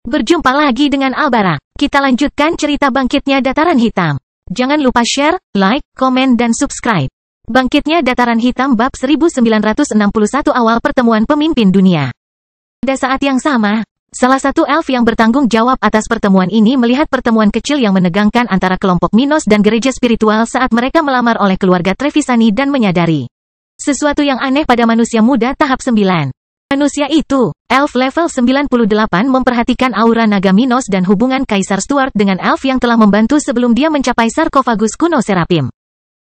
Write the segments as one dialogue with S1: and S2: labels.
S1: Berjumpa lagi dengan Albara. Kita lanjutkan cerita bangkitnya Dataran Hitam. Jangan lupa share, like, komen dan subscribe. Bangkitnya Dataran Hitam bab 1961 awal pertemuan pemimpin dunia. Pada saat yang sama, salah satu elf yang bertanggung jawab atas pertemuan ini melihat pertemuan kecil yang menegangkan antara kelompok Minos dan gereja spiritual saat mereka melamar oleh keluarga Trevisani dan menyadari sesuatu yang aneh pada manusia muda tahap 9. Manusia itu, elf level 98 memperhatikan aura naga Minos dan hubungan Kaisar Stuart dengan elf yang telah membantu sebelum dia mencapai sarkofagus kuno Serapim.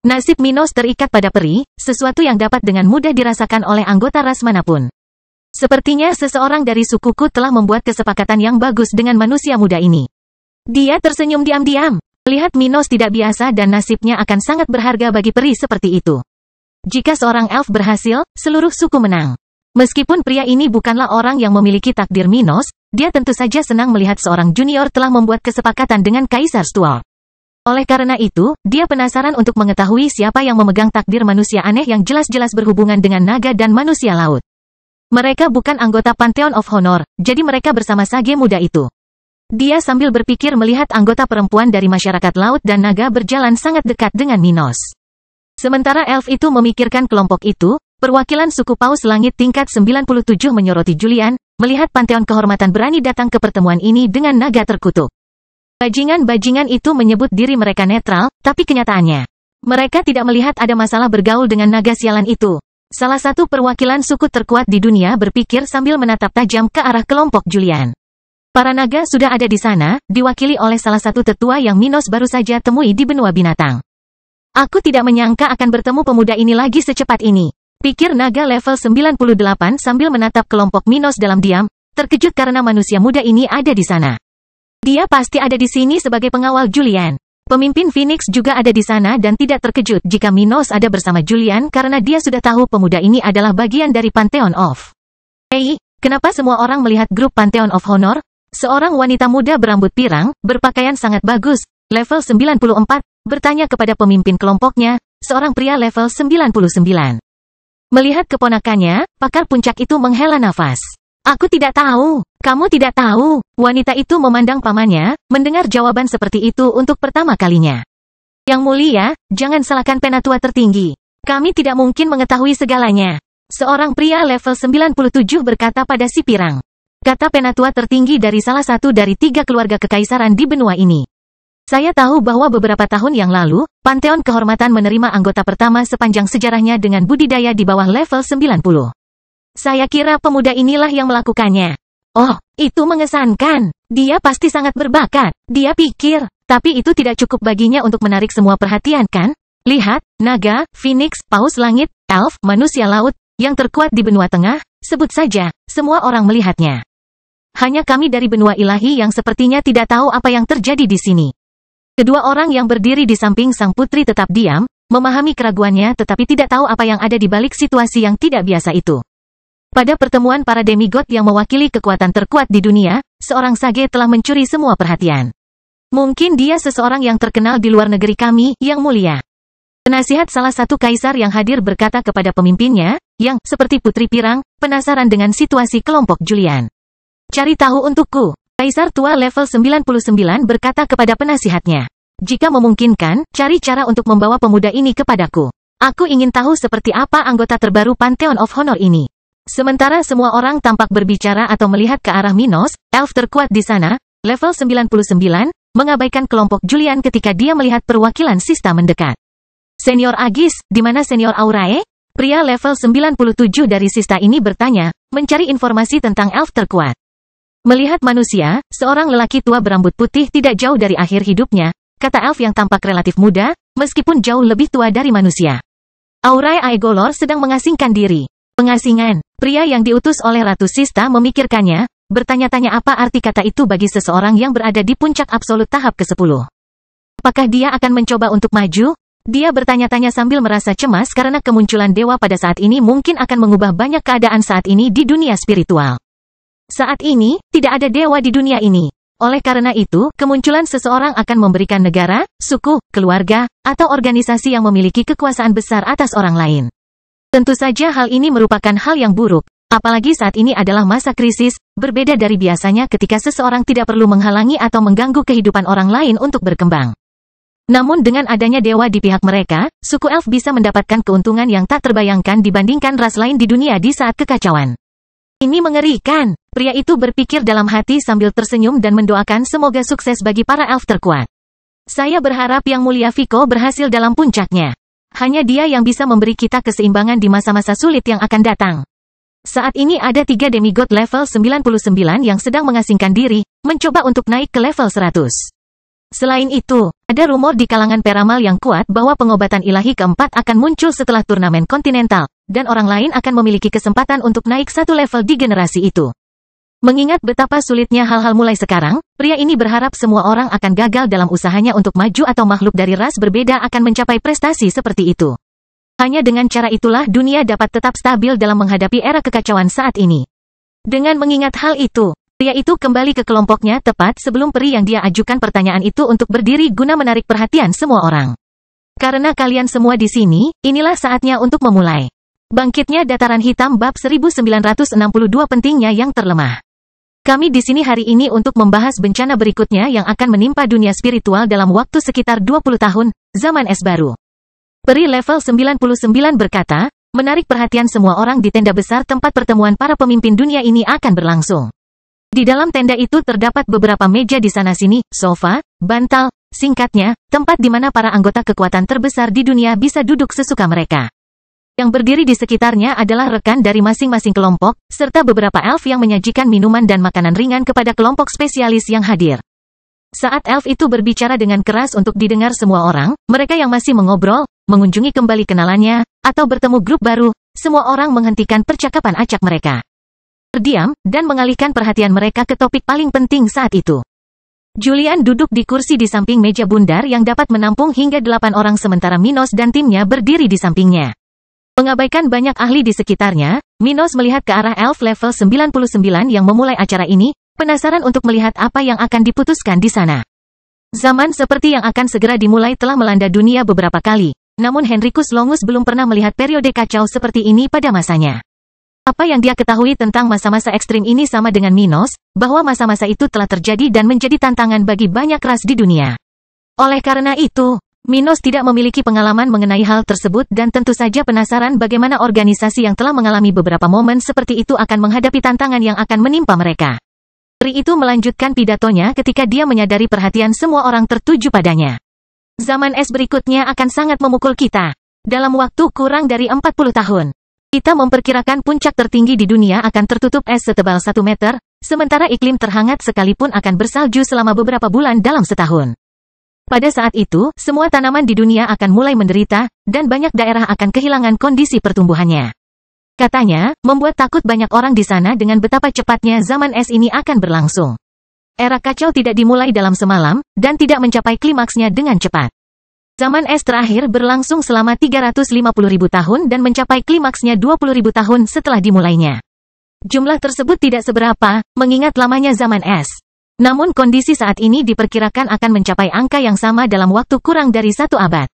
S1: Nasib Minos terikat pada peri, sesuatu yang dapat dengan mudah dirasakan oleh anggota ras manapun. Sepertinya seseorang dari sukuku telah membuat kesepakatan yang bagus dengan manusia muda ini. Dia tersenyum diam-diam, melihat Minos tidak biasa dan nasibnya akan sangat berharga bagi peri seperti itu. Jika seorang elf berhasil, seluruh suku menang. Meskipun pria ini bukanlah orang yang memiliki takdir Minos, dia tentu saja senang melihat seorang junior telah membuat kesepakatan dengan Kaisar Stuart. Oleh karena itu, dia penasaran untuk mengetahui siapa yang memegang takdir manusia aneh yang jelas-jelas berhubungan dengan naga dan manusia laut. Mereka bukan anggota Pantheon of Honor, jadi mereka bersama sage muda itu. Dia sambil berpikir melihat anggota perempuan dari masyarakat laut dan naga berjalan sangat dekat dengan Minos. Sementara elf itu memikirkan kelompok itu, perwakilan suku Paus Langit tingkat 97 menyoroti Julian, melihat Pantheon Kehormatan berani datang ke pertemuan ini dengan naga terkutuk. Bajingan-bajingan itu menyebut diri mereka netral, tapi kenyataannya, mereka tidak melihat ada masalah bergaul dengan naga sialan itu. Salah satu perwakilan suku terkuat di dunia berpikir sambil menatap tajam ke arah kelompok Julian. Para naga sudah ada di sana, diwakili oleh salah satu tetua yang Minos baru saja temui di benua binatang. Aku tidak menyangka akan bertemu pemuda ini lagi secepat ini. Pikir naga level 98 sambil menatap kelompok Minos dalam diam, terkejut karena manusia muda ini ada di sana. Dia pasti ada di sini sebagai pengawal Julian. Pemimpin Phoenix juga ada di sana dan tidak terkejut jika Minos ada bersama Julian karena dia sudah tahu pemuda ini adalah bagian dari Pantheon of. Hei, kenapa semua orang melihat grup Pantheon of Honor? Seorang wanita muda berambut pirang, berpakaian sangat bagus, level 94, bertanya kepada pemimpin kelompoknya, seorang pria level 99. Melihat keponakannya, pakar puncak itu menghela nafas. Aku tidak tahu, kamu tidak tahu. Wanita itu memandang pamannya, mendengar jawaban seperti itu untuk pertama kalinya. Yang mulia, jangan salahkan penatua tertinggi. Kami tidak mungkin mengetahui segalanya. Seorang pria level 97 berkata pada si pirang. Kata penatua tertinggi dari salah satu dari 3 keluarga kekaisaran di benua ini. Saya tahu bahwa beberapa tahun yang lalu, Pantheon Kehormatan menerima anggota pertama sepanjang sejarahnya dengan budidaya di bawah level 90. Saya kira pemuda inilah yang melakukannya. Oh, itu mengesankan. Dia pasti sangat berbakat. Dia pikir, tapi itu tidak cukup baginya untuk menarik semua perhatian kan? Lihat, naga, Phoenix, Paus Langit, elf, manusia laut, yang terkuat di benua tengah, sebut saja, semua orang melihatnya. Hanya kami dari benua ilahi yang sepertinya tidak tahu apa yang terjadi di sini. Kedua orang yang berdiri di samping sang putri tetap diam, memahami keraguannya tetapi tidak tahu apa yang ada di balik situasi yang tidak biasa itu. Pada pertemuan para demigod yang mewakili kekuatan terkuat di dunia, seorang sage telah mencuri semua perhatian. Mungkin dia seseorang yang terkenal di luar negeri kami, yang mulia. Penasihat salah satu kaisar yang hadir berkata kepada pemimpinnya, yang, seperti putri pirang, penasaran dengan situasi kelompok Julian. Cari tahu untukku. Kaisar tua level 99 berkata kepada penasihatnya. Jika memungkinkan, cari cara untuk membawa pemuda ini kepadaku. Aku ingin tahu seperti apa anggota terbaru Pantheon of Honor ini. Sementara semua orang tampak berbicara atau melihat ke arah Minos, elf terkuat di sana, level 99, mengabaikan kelompok Julian ketika dia melihat perwakilan Sista mendekat. Senior Agis, di mana Senior Aurae? Pria level 97 dari Sista ini bertanya, mencari informasi tentang elf terkuat. Melihat manusia, seorang lelaki tua berambut putih tidak jauh dari akhir hidupnya, kata elf yang tampak relatif muda, meskipun jauh lebih tua dari manusia. Aurae Aegolor sedang mengasingkan diri. Pengasingan, pria yang diutus oleh Ratu Sista memikirkannya, bertanya-tanya apa arti kata itu bagi seseorang yang berada di puncak absolut tahap ke-10. Apakah dia akan mencoba untuk maju? Dia bertanya-tanya sambil merasa cemas karena kemunculan dewa pada saat ini mungkin akan mengubah banyak keadaan saat ini di dunia spiritual. Saat ini, tidak ada dewa di dunia ini. Oleh karena itu, kemunculan seseorang akan memberikan negara, suku, keluarga, atau organisasi yang memiliki kekuasaan besar atas orang lain. Tentu saja hal ini merupakan hal yang buruk, Apalagi saat ini adalah masa krisis, berbeda dari biasanya ketika seseorang tidak perlu menghalangi atau mengganggu kehidupan orang lain untuk berkembang. Namun dengan adanya dewa di pihak mereka, suku elf bisa mendapatkan keuntungan yang tak terbayangkan dibandingkan ras lain di dunia di saat kekacauan. Ini mengerikan. Pria itu berpikir dalam hati sambil tersenyum dan mendoakan semoga sukses bagi para elf terkuat. Saya berharap Yang Mulia Vico berhasil dalam puncaknya. Hanya dia yang bisa memberi kita keseimbangan di masa-masa sulit yang akan datang. Saat ini ada 3 demigod level 99 yang sedang mengasingkan diri, mencoba untuk naik ke level 100. Selain itu, ada rumor di kalangan peramal yang kuat bahwa pengobatan ilahi keempat akan muncul setelah turnamen kontinental, dan orang lain akan memiliki kesempatan untuk naik satu level di generasi itu. Mengingat betapa sulitnya hal-hal mulai sekarang, pria ini berharap semua orang akan gagal dalam usahanya untuk maju atau makhluk dari ras berbeda akan mencapai prestasi seperti itu. Hanya dengan cara itulah dunia dapat tetap stabil dalam menghadapi era kekacauan saat ini. Dengan mengingat hal itu, pria itu kembali ke kelompoknya tepat sebelum peri yang dia ajukan pertanyaan itu untuk berdiri guna menarik perhatian semua orang. Karena kalian semua di sini, inilah saatnya untuk memulai. Bangkitnya Dataran Hitam bab 1962 pentingnya yang terlemah. Kami di sini hari ini untuk membahas bencana berikutnya yang akan menimpa dunia spiritual dalam waktu sekitar 20 tahun, zaman es baru. Peri level 99 berkata, menarik perhatian semua orang di tenda besar tempat pertemuan para pemimpin dunia ini akan berlangsung. Di dalam tenda itu terdapat beberapa meja di sana-sini, sofa, bantal, singkatnya, tempat di mana para anggota kekuatan terbesar di dunia bisa duduk sesuka mereka. Yang berdiri di sekitarnya adalah rekan dari masing-masing kelompok, serta beberapa elf yang menyajikan minuman dan makanan ringan kepada kelompok spesialis yang hadir. Saat elf itu berbicara dengan keras untuk didengar semua orang, mereka yang masih mengobrol, mengunjungi kembali kenalannya, atau bertemu grup baru, semua orang menghentikan percakapan acak mereka. Terdiam, dan mengalihkan perhatian mereka ke topik paling penting saat itu. Julian duduk di kursi di samping meja bundar yang dapat menampung hingga 8 orang sementara Minos dan timnya berdiri di sampingnya. Mengabaikan banyak ahli di sekitarnya, Minos melihat ke arah elf level 99 yang memulai acara ini, penasaran untuk melihat apa yang akan diputuskan di sana. Zaman seperti yang akan segera dimulai telah melanda dunia beberapa kali, namun Henricus Longus belum pernah melihat periode kacau seperti ini pada masanya. Apa yang dia ketahui tentang masa-masa ekstrim ini sama dengan Minos, bahwa masa-masa itu telah terjadi dan menjadi tantangan bagi banyak ras di dunia. Oleh karena itu, Minos tidak memiliki pengalaman mengenai hal tersebut dan tentu saja penasaran bagaimana organisasi yang telah mengalami beberapa momen seperti itu akan menghadapi tantangan yang akan menimpa mereka. Peri itu melanjutkan pidatonya ketika dia menyadari perhatian semua orang tertuju padanya. Zaman es berikutnya akan sangat memukul kita. Dalam waktu kurang dari 40 tahun. Kita memperkirakan puncak tertinggi di dunia akan tertutup es setebal 1 meter, sementara iklim terhangat sekalipun akan bersalju selama beberapa bulan dalam setahun. Pada saat itu, semua tanaman di dunia akan mulai menderita, dan banyak daerah akan kehilangan kondisi pertumbuhannya. Katanya, membuat takut banyak orang di sana dengan betapa cepatnya zaman es ini akan berlangsung. Era kacau tidak dimulai dalam semalam, dan tidak mencapai klimaksnya dengan cepat. Zaman es terakhir berlangsung selama 350.000 tahun dan mencapai klimaksnya 20.000 tahun setelah dimulainya. Jumlah tersebut tidak seberapa, mengingat lamanya zaman es. Namun kondisi saat ini diperkirakan akan mencapai angka yang sama dalam waktu kurang dari 1 abad.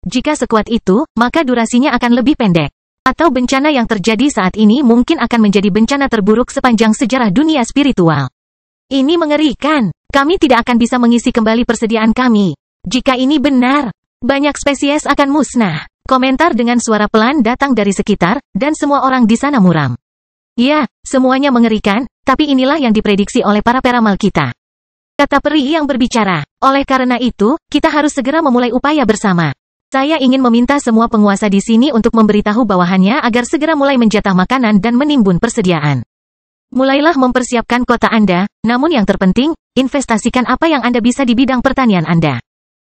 S1: Jika sekuat itu, maka durasinya akan lebih pendek. Atau bencana yang terjadi saat ini mungkin akan menjadi bencana terburuk sepanjang sejarah dunia spiritual. Ini mengerikan. Kami tidak akan bisa mengisi kembali persediaan kami. Jika ini benar, banyak spesies akan musnah. Komentar dengan suara pelan datang dari sekitar, dan semua orang di sana muram. Ya, semuanya mengerikan, tapi inilah yang diprediksi oleh para peramal kita. Kata peri yang berbicara. Oleh karena itu, kita harus segera memulai upaya bersama. Saya ingin meminta semua penguasa di sini untuk memberitahu bawahannya agar segera mulai menjatah makanan dan menimbun persediaan. Mulailah mempersiapkan kota Anda, namun yang terpenting, investasikan apa yang Anda bisa di bidang pertanian Anda.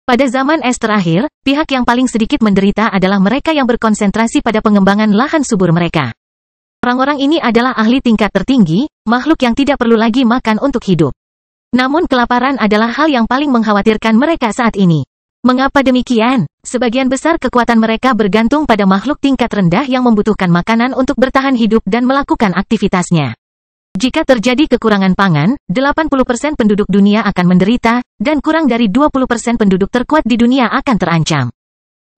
S1: Pada zaman es terakhir, pihak yang paling sedikit menderita adalah mereka yang berkonsentrasi pada pengembangan lahan subur mereka. Orang-orang ini adalah ahli tingkat tertinggi, makhluk yang tidak perlu lagi makan untuk hidup. Namun kelaparan adalah hal yang paling mengkhawatirkan mereka saat ini. Mengapa demikian? Sebagian besar kekuatan mereka bergantung pada makhluk tingkat rendah yang membutuhkan makanan untuk bertahan hidup dan melakukan aktivitasnya. Jika terjadi kekurangan pangan, 80% penduduk dunia akan menderita, dan kurang dari 20% penduduk terkuat di dunia akan terancam.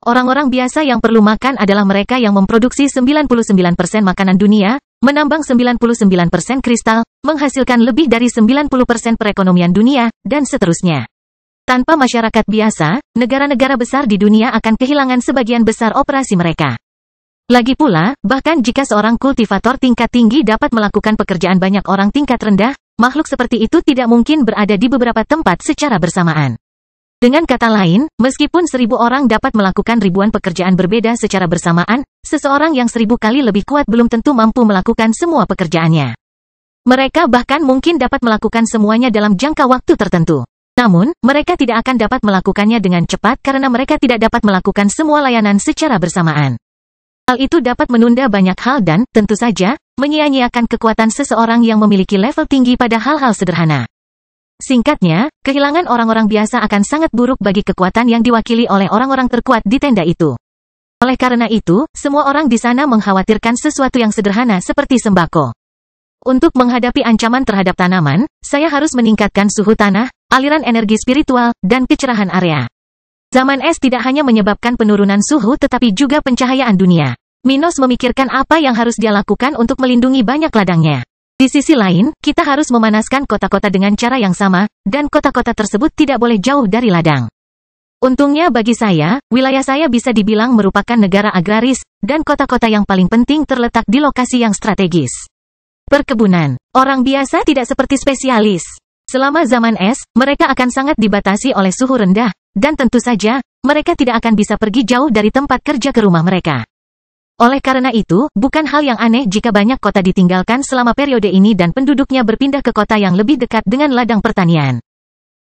S1: Orang-orang biasa yang perlu makan adalah mereka yang memproduksi 99% makanan dunia, menambang 99% kristal, menghasilkan lebih dari 90% perekonomian dunia, dan seterusnya. Tanpa masyarakat biasa, negara-negara besar di dunia akan kehilangan sebagian besar operasi mereka. Lagi pula, bahkan jika seorang kultivator tingkat tinggi dapat melakukan pekerjaan banyak orang tingkat rendah, makhluk seperti itu tidak mungkin berada di beberapa tempat secara bersamaan. Dengan kata lain, meskipun 1000 orang dapat melakukan ribuan pekerjaan berbeda secara bersamaan, seseorang yang 1000 kali lebih kuat belum tentu mampu melakukan semua pekerjaannya. Mereka bahkan mungkin dapat melakukan semuanya dalam jangka waktu tertentu. Namun, mereka tidak akan dapat melakukannya dengan cepat karena mereka tidak dapat melakukan semua layanan secara bersamaan. Hal itu dapat menunda banyak hal dan, tentu saja, menyia-nyiakan kekuatan seseorang yang memiliki level tinggi pada hal-hal sederhana. Singkatnya, kehilangan orang-orang biasa akan sangat buruk bagi kekuatan yang diwakili oleh orang-orang terkuat di tenda itu. Oleh karena itu, semua orang di sana mengkhawatirkan sesuatu yang sederhana seperti sembako. Untuk menghadapi ancaman terhadap tanaman, saya harus meningkatkan suhu tanah, aliran energi spiritual, dan kecerahan area. Zaman es tidak hanya menyebabkan penurunan suhu tetapi juga pencahayaan dunia. Minos memikirkan apa yang harus dia lakukan untuk melindungi banyak ladangnya. Di sisi lain, kita harus memanaskan kota-kota dengan cara yang sama, dan kota-kota tersebut tidak boleh jauh dari ladang. Untungnya bagi saya, wilayah saya bisa dibilang merupakan negara agraris, dan kota-kota yang paling penting terletak di lokasi yang strategis. Perkebunan. Orang biasa tidak seperti spesialis. Selama zaman es, mereka akan sangat dibatasi oleh suhu rendah, dan tentu saja, mereka tidak akan bisa pergi jauh dari tempat kerja ke rumah mereka. Oleh karena itu, bukan hal yang aneh jika banyak kota ditinggalkan selama periode ini dan penduduknya berpindah ke kota yang lebih dekat dengan ladang pertanian.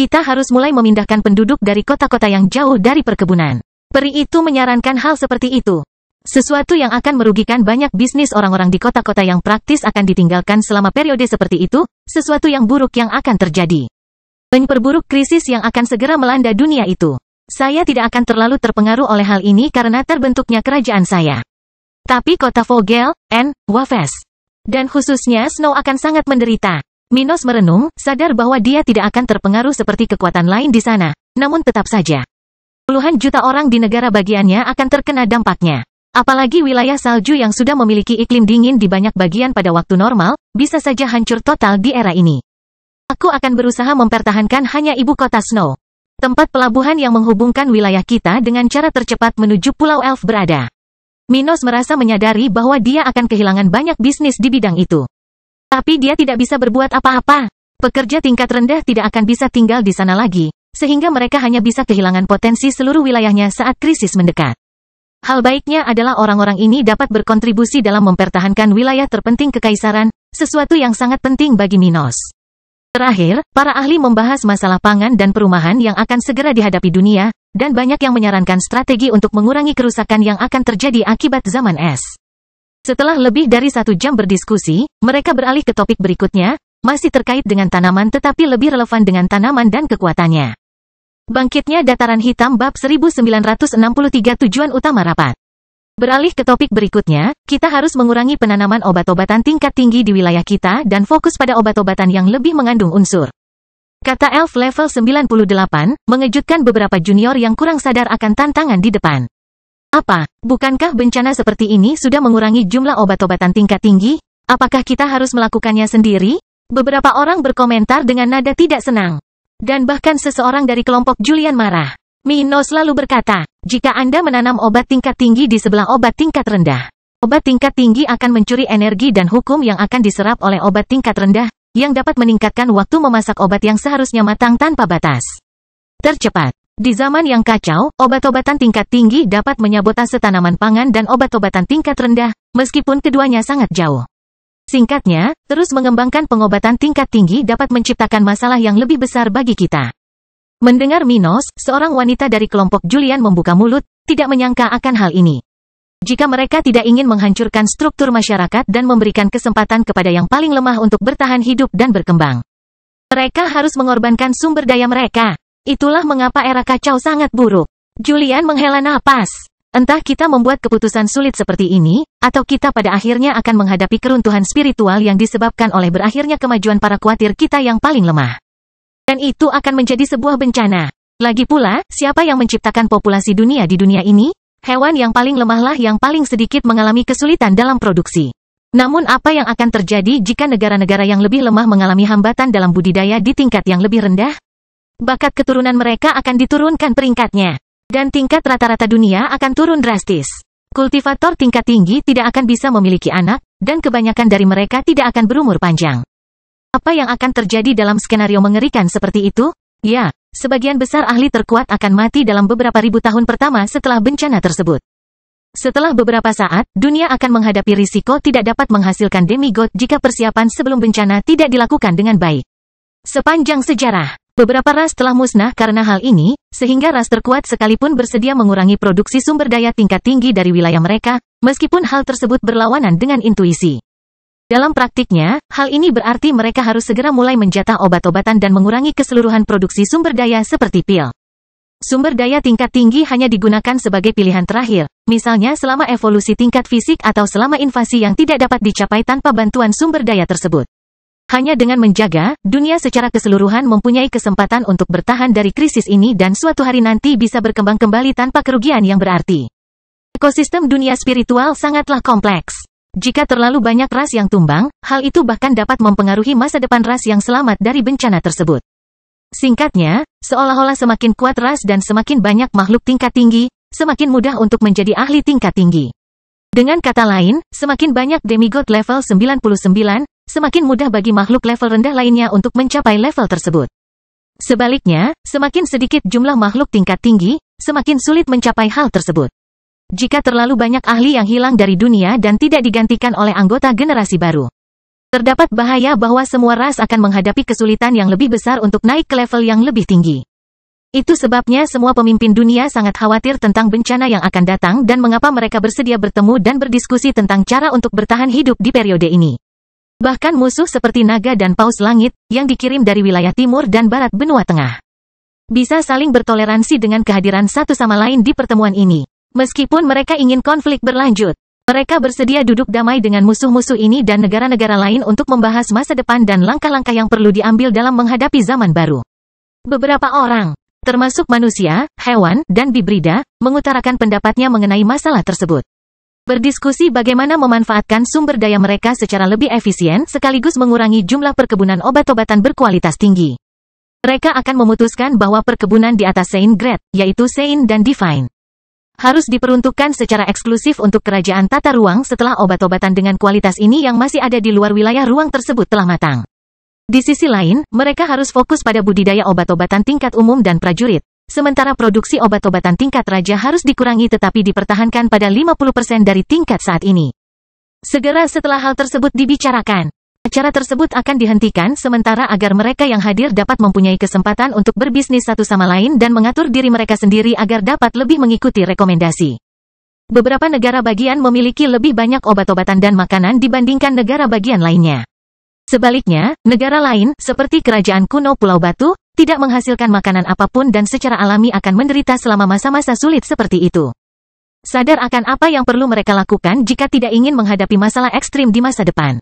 S1: Kita harus mulai memindahkan penduduk dari kota-kota yang jauh dari perkebunan. Peri itu menyarankan hal seperti itu. Sesuatu yang akan merugikan banyak bisnis orang-orang di kota-kota yang praktis akan ditinggalkan selama periode seperti itu, sesuatu yang buruk yang akan terjadi. Memperburuk krisis yang akan segera melanda dunia itu. Saya tidak akan terlalu terpengaruh oleh hal ini karena terbentuknya kerajaan saya. Tapi kota Vogel, N, Wafes, dan khususnya Snow akan sangat menderita. Minos merenung, sadar bahwa dia tidak akan terpengaruh seperti kekuatan lain di sana, namun tetap saja. Puluhan juta orang di negara bagiannya akan terkena dampaknya. Apalagi wilayah salju yang sudah memiliki iklim dingin di banyak bagian pada waktu normal, bisa saja hancur total di era ini. Aku akan berusaha mempertahankan hanya ibu kota Snow. Tempat pelabuhan yang menghubungkan wilayah kita dengan cara tercepat menuju Pulau Elf berada. Minos merasa menyadari bahwa dia akan kehilangan banyak bisnis di bidang itu. Tapi dia tidak bisa berbuat apa-apa. Pekerja tingkat rendah tidak akan bisa tinggal di sana lagi, sehingga mereka hanya bisa kehilangan potensi seluruh wilayahnya saat krisis mendekat. Hal baiknya adalah orang-orang ini dapat berkontribusi dalam mempertahankan wilayah terpenting kekaisaran, sesuatu yang sangat penting bagi Minos. Terakhir, para ahli membahas masalah pangan dan perumahan yang akan segera dihadapi dunia, dan banyak yang menyarankan strategi untuk mengurangi kerusakan yang akan terjadi akibat zaman es. Setelah lebih dari 1 jam berdiskusi, mereka beralih ke topik berikutnya, masih terkait dengan tanaman tetapi lebih relevan dengan tanaman dan kekuatannya. Bangkitnya Dataran Hitam bab 1963 tujuan utama rapat. Beralih ke topik berikutnya, kita harus mengurangi penanaman obat-obatan tingkat tinggi di wilayah kita dan fokus pada obat-obatan yang lebih mengandung unsur. Kata Elf level 98, mengejutkan beberapa junior yang kurang sadar akan tantangan di depan. Apa, bukankah bencana seperti ini sudah mengurangi jumlah obat-obatan tingkat tinggi? Apakah kita harus melakukannya sendiri? Beberapa orang berkomentar dengan nada tidak senang. Dan bahkan seseorang dari kelompok Julian marah. Minos lalu berkata, jika Anda menanam obat tingkat tinggi di sebelah obat tingkat rendah, obat tingkat tinggi akan mencuri energi dan hukum yang akan diserap oleh obat tingkat rendah, yang dapat meningkatkan waktu memasak obat yang seharusnya matang tanpa batas. Tercepat. Di zaman yang kacau, obat-obatan tingkat tinggi dapat menyabotase tanaman pangan dan obat-obatan tingkat rendah, meskipun keduanya sangat jauh. Singkatnya, terus mengembangkan pengobatan tingkat tinggi dapat menciptakan masalah yang lebih besar bagi kita. Mendengar Minos, seorang wanita dari kelompok Julian membuka mulut, tidak menyangka akan hal ini. Jika mereka tidak ingin menghancurkan struktur masyarakat dan memberikan kesempatan kepada yang paling lemah untuk bertahan hidup dan berkembang, mereka harus mengorbankan sumber daya mereka. Itulah mengapa era kacau sangat buruk. Julian menghela napas. Entah kita membuat keputusan sulit seperti ini, atau kita pada akhirnya akan menghadapi keruntuhan spiritual yang disebabkan oleh berakhirnya kemajuan para kuatir kita yang paling lemah. Dan itu akan menjadi sebuah bencana. Lagi pula, siapa yang menciptakan populasi dunia di dunia ini? Hewan yang paling lemahlah yang paling sedikit mengalami kesulitan dalam produksi. Namun apa yang akan terjadi jika negara-negara yang lebih lemah mengalami hambatan dalam budidaya di tingkat yang lebih rendah? Bakat keturunan mereka akan diturunkan peringkatnya, dan tingkat rata-rata dunia akan turun drastis. Kultivator tingkat tinggi tidak akan bisa memiliki anak, dan kebanyakan dari mereka tidak akan berumur panjang. Apa yang akan terjadi dalam skenario mengerikan seperti itu? Ya, sebagian besar ahli terkuat akan mati dalam beberapa ribu tahun pertama setelah bencana tersebut. Setelah beberapa saat, dunia akan menghadapi risiko tidak dapat menghasilkan demigod jika persiapan sebelum bencana tidak dilakukan dengan baik. Sepanjang sejarah, beberapa ras telah musnah karena hal ini, sehingga ras terkuat sekalipun bersedia mengurangi produksi sumber daya tingkat tinggi dari wilayah mereka, meskipun hal tersebut berlawanan dengan intuisi. Dalam praktiknya, hal ini berarti mereka harus segera mulai menjatah obat-obatan dan mengurangi keseluruhan produksi sumber daya seperti pil. Sumber daya tingkat tinggi hanya digunakan sebagai pilihan terakhir, misalnya selama evolusi tingkat fisik atau selama invasi yang tidak dapat dicapai tanpa bantuan sumber daya tersebut. Hanya dengan menjaga, dunia secara keseluruhan mempunyai kesempatan untuk bertahan dari krisis ini dan suatu hari nanti bisa berkembang kembali tanpa kerugian yang berarti. Ekosistem dunia spiritual sangatlah kompleks. Jika terlalu banyak ras yang tumbang, hal itu bahkan dapat mempengaruhi masa depan ras yang selamat dari bencana tersebut. Singkatnya, seolah-olah semakin kuat ras dan semakin banyak makhluk tingkat tinggi, semakin mudah untuk menjadi ahli tingkat tinggi. Dengan kata lain, semakin banyak demigod level 99, semakin mudah bagi makhluk level rendah lainnya untuk mencapai level tersebut. Sebaliknya, semakin sedikit jumlah makhluk tingkat tinggi, semakin sulit mencapai hal tersebut. Jika terlalu banyak ahli yang hilang dari dunia dan tidak digantikan oleh anggota generasi baru, terdapat bahaya bahwa semua ras akan menghadapi kesulitan yang lebih besar untuk naik ke level yang lebih tinggi. Itu sebabnya semua pemimpin dunia sangat khawatir tentang bencana yang akan datang dan mengapa mereka bersedia bertemu dan berdiskusi tentang cara untuk bertahan hidup di periode ini. Bahkan musuh seperti naga dan paus langit, yang dikirim dari wilayah timur dan barat benua tengah, bisa saling bertoleransi dengan kehadiran satu sama lain di pertemuan ini. Meskipun mereka ingin konflik berlanjut, mereka bersedia duduk damai dengan musuh-musuh ini dan negara-negara lain untuk membahas masa depan dan langkah-langkah yang perlu diambil dalam menghadapi zaman baru. Beberapa orang, termasuk manusia, hewan, dan bibrida, mengutarakan pendapatnya mengenai masalah tersebut. Berdiskusi bagaimana memanfaatkan sumber daya mereka secara lebih efisien sekaligus mengurangi jumlah perkebunan obat-obatan berkualitas tinggi. Mereka akan memutuskan bahwa perkebunan di atas Saint Grade, yaitu Saint dan Divine, harus diperuntukkan secara eksklusif untuk kerajaan tata ruang setelah obat-obatan dengan kualitas ini yang masih ada di luar wilayah ruang tersebut telah matang. Di sisi lain, mereka harus fokus pada budidaya obat-obatan tingkat umum dan prajurit, sementara produksi obat-obatan tingkat raja harus dikurangi tetapi dipertahankan pada 50% dari tingkat saat ini. Segera setelah hal tersebut dibicarakan, acara tersebut akan dihentikan sementara agar mereka yang hadir dapat mempunyai kesempatan untuk berbisnis satu sama lain dan mengatur diri mereka sendiri agar dapat lebih mengikuti rekomendasi. Beberapa negara bagian memiliki lebih banyak obat-obatan dan makanan dibandingkan negara bagian lainnya. Sebaliknya, negara lain, seperti kerajaan kuno Pulau Batu, tidak menghasilkan makanan apapun dan secara alami akan menderita selama masa-masa sulit seperti itu. Sadar akan apa yang perlu mereka lakukan jika tidak ingin menghadapi masalah ekstrim di masa depan.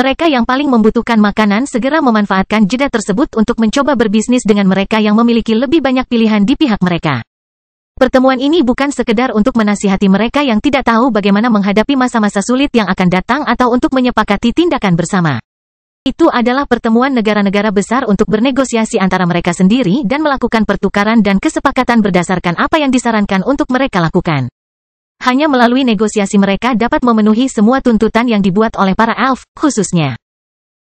S1: Mereka yang paling membutuhkan makanan segera memanfaatkan jeda tersebut untuk mencoba berbisnis dengan mereka yang memiliki lebih banyak pilihan di pihak mereka. Pertemuan ini bukan sekedar untuk menasihati mereka yang tidak tahu bagaimana menghadapi masa-masa sulit yang akan datang atau untuk menyepakati tindakan bersama. Itu adalah pertemuan negara-negara besar untuk bernegosiasi antara mereka sendiri dan melakukan pertukaran dan kesepakatan berdasarkan apa yang disarankan untuk mereka lakukan. Hanya melalui negosiasi mereka dapat memenuhi semua tuntutan yang dibuat oleh para elf, khususnya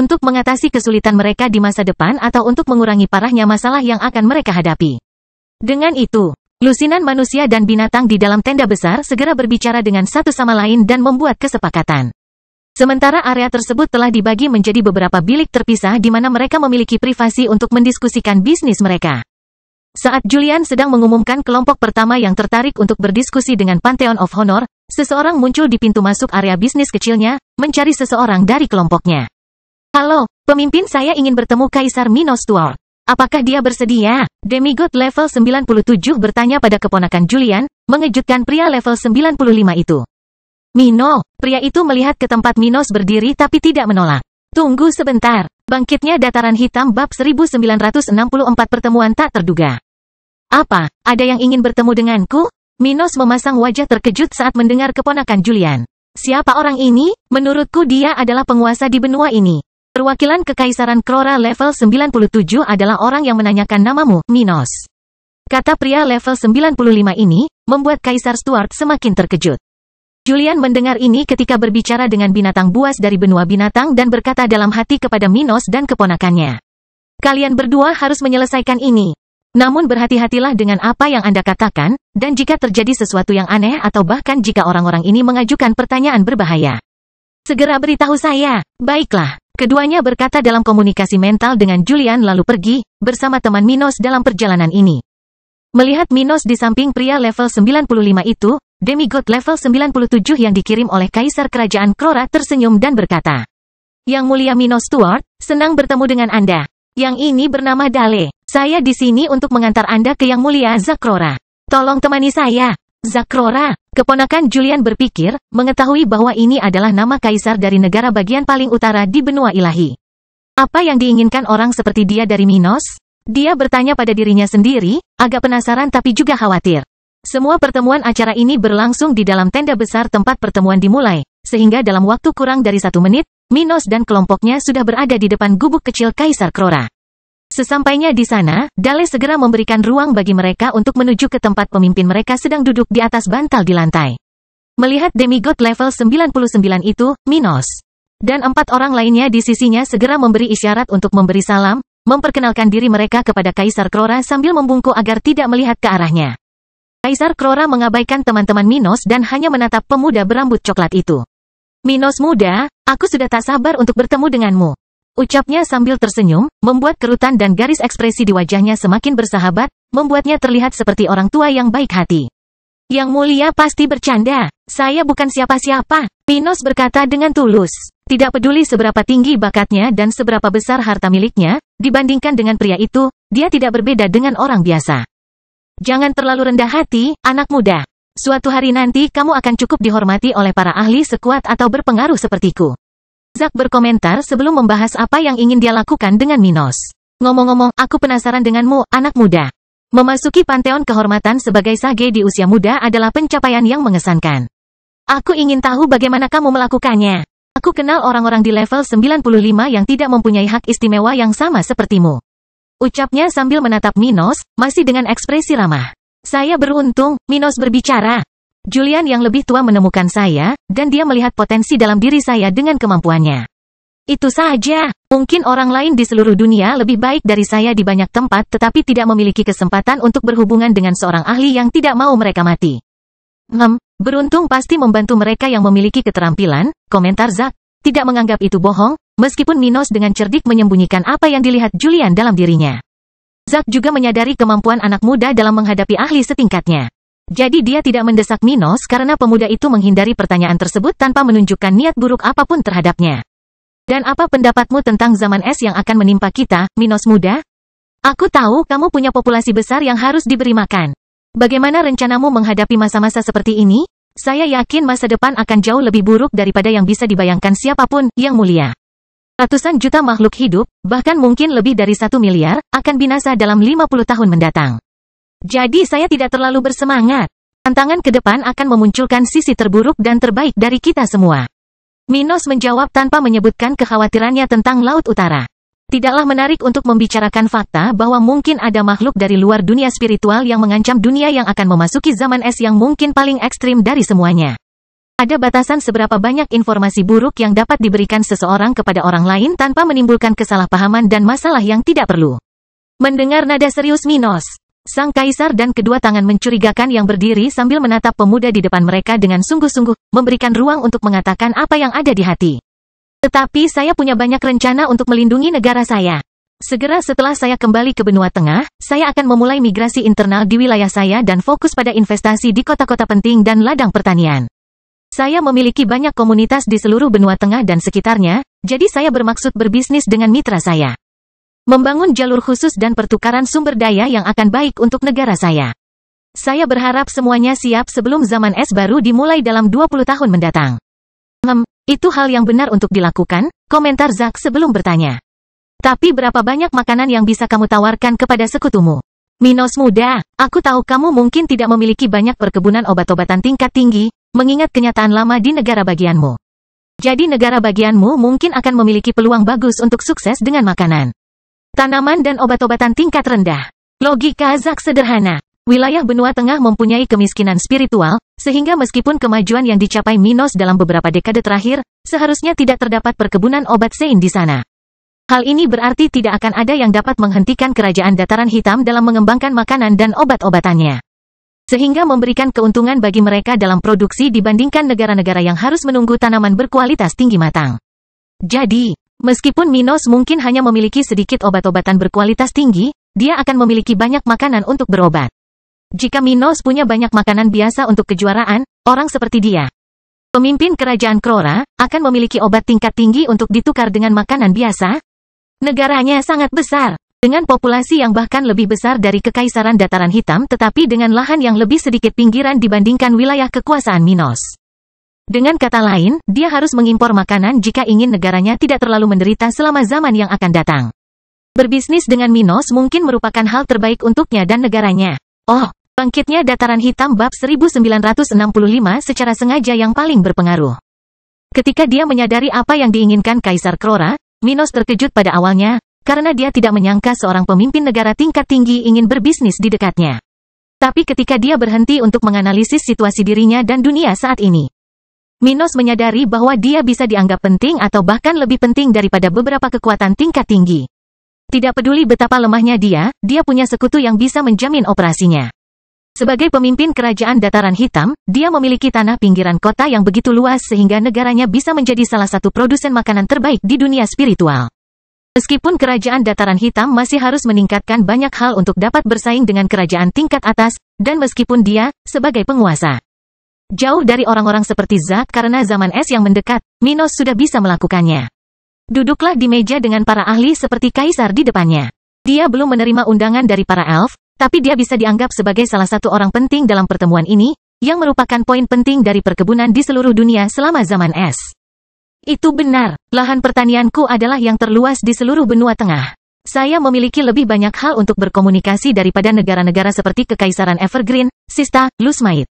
S1: untuk mengatasi kesulitan mereka di masa depan atau untuk mengurangi parahnya masalah yang akan mereka hadapi. Dengan itu, lusinan manusia dan binatang di dalam tenda besar segera berbicara dengan satu sama lain dan membuat kesepakatan. Sementara area tersebut telah dibagi menjadi beberapa bilik terpisah di mana mereka memiliki privasi untuk mendiskusikan bisnis mereka. Saat Julian sedang mengumumkan kelompok pertama yang tertarik untuk berdiskusi dengan Pantheon of Honor, seseorang muncul di pintu masuk area bisnis kecilnya, mencari seseorang dari kelompoknya. Halo, pemimpin, saya ingin bertemu Kaisar Minos Tuor. Apakah dia bersedia? Demigod level 97 bertanya pada keponakan Julian, mengejutkan pria level 95 itu. Mino, pria itu melihat ke tempat Minos berdiri tapi tidak menolak. Tunggu sebentar. Bangkitnya Dataran Hitam bab 1964 pertemuan tak terduga. Apa, ada yang ingin bertemu denganku? Minos memasang wajah terkejut saat mendengar keponakan Julian. Siapa orang ini? Menurutku dia adalah penguasa di benua ini. Perwakilan Kekaisaran Krora level 97 adalah orang yang menanyakan namamu, Minos. Kata pria level 95 ini, membuat Kaisar Stuart semakin terkejut. Julian mendengar ini ketika berbicara dengan binatang buas dari benua binatang dan berkata dalam hati kepada Minos dan keponakannya. Kalian berdua harus menyelesaikan ini. Namun berhati-hatilah dengan apa yang Anda katakan, dan jika terjadi sesuatu yang aneh atau bahkan jika orang-orang ini mengajukan pertanyaan berbahaya. Segera beritahu saya. Baiklah. Keduanya berkata dalam komunikasi mental dengan Julian lalu pergi, bersama teman Minos dalam perjalanan ini. Melihat Minos di samping pria level 95 itu, demigod level 97 yang dikirim oleh Kaisar Kerajaan Krora tersenyum dan berkata. Yang mulia Minos Stuart, senang bertemu dengan Anda. Yang ini bernama Dale. Saya di sini untuk mengantar Anda ke Yang Mulia Zack Krora. Tolong temani saya. Zack Krora. Keponakan Julian berpikir, mengetahui bahwa ini adalah nama kaisar dari negara bagian paling utara di benua ilahi. Apa yang diinginkan orang seperti dia dari Minos? Dia bertanya pada dirinya sendiri, agak penasaran tapi juga khawatir. Semua pertemuan acara ini berlangsung di dalam tenda besar tempat pertemuan dimulai, sehingga dalam waktu kurang dari 1 menit, Minos dan kelompoknya sudah berada di depan gubuk kecil Kaisar Krora. Sesampainya di sana, Dale segera memberikan ruang bagi mereka untuk menuju ke tempat pemimpin mereka sedang duduk di atas bantal di lantai. Melihat demigod level 99 itu, Minos dan 4 orang lainnya di sisinya segera memberi isyarat untuk memberi salam, memperkenalkan diri mereka kepada Kaisar Krora sambil membungkuk agar tidak melihat ke arahnya. Kaisar Krora mengabaikan teman-teman Minos dan hanya menatap pemuda berambut coklat itu. Minos muda, aku sudah tak sabar untuk bertemu denganmu. Ucapnya sambil tersenyum, membuat kerutan dan garis ekspresi di wajahnya semakin bersahabat, membuatnya terlihat seperti orang tua yang baik hati. Yang mulia pasti bercanda, saya bukan siapa-siapa, Minos berkata dengan tulus. Tidak peduli seberapa tinggi bakatnya dan seberapa besar harta miliknya, dibandingkan dengan pria itu, dia tidak berbeda dengan orang biasa. Jangan terlalu rendah hati, anak muda. Suatu hari nanti kamu akan cukup dihormati oleh para ahli sekuat atau berpengaruh sepertiku. Zack berkomentar sebelum membahas apa yang ingin dia lakukan dengan Minos. Ngomong-ngomong, aku penasaran denganmu, anak muda. Memasuki panteon kehormatan sebagai sage di usia muda adalah pencapaian yang mengesankan. Aku ingin tahu bagaimana kamu melakukannya. Aku kenal orang-orang di level 95 yang tidak mempunyai hak istimewa yang sama sepertimu. Ucapnya sambil menatap Minos, masih dengan ekspresi ramah. Saya beruntung, Minos berbicara. Julian yang lebih tua menemukan saya, dan dia melihat potensi dalam diri saya dengan kemampuannya. Itu saja, mungkin orang lain di seluruh dunia lebih baik dari saya di banyak tempat tetapi tidak memiliki kesempatan untuk berhubungan dengan seorang ahli yang tidak mau mereka mati. Beruntung pasti membantu mereka yang memiliki keterampilan, komentar Zack, tidak menganggap itu bohong, meskipun Minos dengan cerdik menyembunyikan apa yang dilihat Julian dalam dirinya. Zack juga menyadari kemampuan anak muda dalam menghadapi ahli setingkatnya. Jadi dia tidak mendesak Minos karena pemuda itu menghindari pertanyaan tersebut tanpa menunjukkan niat buruk apapun terhadapnya. Dan apa pendapatmu tentang zaman es yang akan menimpa kita, Minos muda? Aku tahu kamu punya populasi besar yang harus diberi makan. Bagaimana rencanamu menghadapi masa-masa seperti ini? Saya yakin masa depan akan jauh lebih buruk daripada yang bisa dibayangkan siapapun, Yang Mulia. Ratusan juta makhluk hidup, bahkan mungkin lebih dari 1 miliar, akan binasa dalam 50 tahun mendatang. Jadi saya tidak terlalu bersemangat. Tantangan ke depan akan memunculkan sisi terburuk dan terbaik dari kita semua. Minos menjawab tanpa menyebutkan kekhawatirannya tentang Laut Utara. Tidaklah menarik untuk membicarakan fakta bahwa mungkin ada makhluk dari luar dunia spiritual yang mengancam dunia yang akan memasuki zaman es yang mungkin paling ekstrim dari semuanya. Ada batasan seberapa banyak informasi buruk yang dapat diberikan seseorang kepada orang lain tanpa menimbulkan kesalahpahaman dan masalah yang tidak perlu. Mendengar nada serius Minos, sang kaisar dan kedua tangan mencurigakan yang berdiri sambil menatap pemuda di depan mereka dengan sungguh-sungguh, memberikan ruang untuk mengatakan apa yang ada di hati. Tetapi saya punya banyak rencana untuk melindungi negara saya. Segera setelah saya kembali ke benua tengah, saya akan memulai migrasi internal di wilayah saya dan fokus pada investasi di kota-kota penting dan ladang pertanian. Saya memiliki banyak komunitas di seluruh benua tengah dan sekitarnya, jadi saya bermaksud berbisnis dengan mitra saya. Membangun jalur khusus dan pertukaran sumber daya yang akan baik untuk negara saya. Saya berharap semuanya siap sebelum zaman es baru dimulai dalam 20 tahun mendatang. Itu hal yang benar untuk dilakukan, komentar Zack sebelum bertanya. Tapi berapa banyak makanan yang bisa kamu tawarkan kepada sekutumu? Minos muda, aku tahu kamu mungkin tidak memiliki banyak perkebunan obat-obatan tingkat tinggi, mengingat kenyataan lama di negara bagianmu. Jadi negara bagianmu mungkin akan memiliki peluang bagus untuk sukses dengan makanan, tanaman dan obat-obatan tingkat rendah. Logika Zack sederhana. Wilayah benua tengah mempunyai kemiskinan spiritual, sehingga meskipun kemajuan yang dicapai Minos dalam beberapa dekade terakhir, seharusnya tidak terdapat perkebunan obat sein di sana. Hal ini berarti tidak akan ada yang dapat menghentikan kerajaan dataran hitam dalam mengembangkan makanan dan obat-obatannya, sehingga memberikan keuntungan bagi mereka dalam produksi dibandingkan negara-negara yang harus menunggu tanaman berkualitas tinggi matang. Jadi, meskipun Minos mungkin hanya memiliki sedikit obat-obatan berkualitas tinggi, dia akan memiliki banyak makanan untuk berobat. Jika Minos punya banyak makanan biasa untuk kejuaraan, orang seperti dia, pemimpin kerajaan Krora, akan memiliki obat tingkat tinggi untuk ditukar dengan makanan biasa. Negaranya sangat besar, dengan populasi yang bahkan lebih besar dari Kekaisaran Dataran Hitam tetapi dengan lahan yang lebih sedikit pinggiran dibandingkan wilayah kekuasaan Minos. Dengan kata lain, dia harus mengimpor makanan jika ingin negaranya tidak terlalu menderita selama zaman yang akan datang. Berbisnis dengan Minos mungkin merupakan hal terbaik untuknya dan negaranya. Oh, Bangkitnya Dataran Hitam bab 1965 secara sengaja yang paling berpengaruh. Ketika dia menyadari apa yang diinginkan Kaisar Krora, Minos terkejut pada awalnya, karena dia tidak menyangka seorang pemimpin negara tingkat tinggi ingin berbisnis di dekatnya. Tapi ketika dia berhenti untuk menganalisis situasi dirinya dan dunia saat ini, Minos menyadari bahwa dia bisa dianggap penting atau bahkan lebih penting daripada beberapa kekuatan tingkat tinggi. Tidak peduli betapa lemahnya dia punya sekutu yang bisa menjamin operasinya. Sebagai pemimpin kerajaan Dataran Hitam, dia memiliki tanah pinggiran kota yang begitu luas sehingga negaranya bisa menjadi salah satu produsen makanan terbaik di dunia spiritual. Meskipun kerajaan Dataran Hitam masih harus meningkatkan banyak hal untuk dapat bersaing dengan kerajaan tingkat atas, dan meskipun dia, sebagai penguasa, jauh dari orang-orang seperti Zack karena zaman es yang mendekat, Minos sudah bisa melakukannya. Duduklah di meja dengan para ahli seperti kaisar di depannya. Dia belum menerima undangan dari para elf, tapi dia bisa dianggap sebagai salah satu orang penting dalam pertemuan ini, yang merupakan poin penting dari perkebunan di seluruh dunia selama zaman es. Itu benar, lahan pertanianku adalah yang terluas di seluruh benua tengah. Saya memiliki lebih banyak hal untuk berkomunikasi daripada negara-negara seperti Kekaisaran Evergreen, Sista, Lusmait.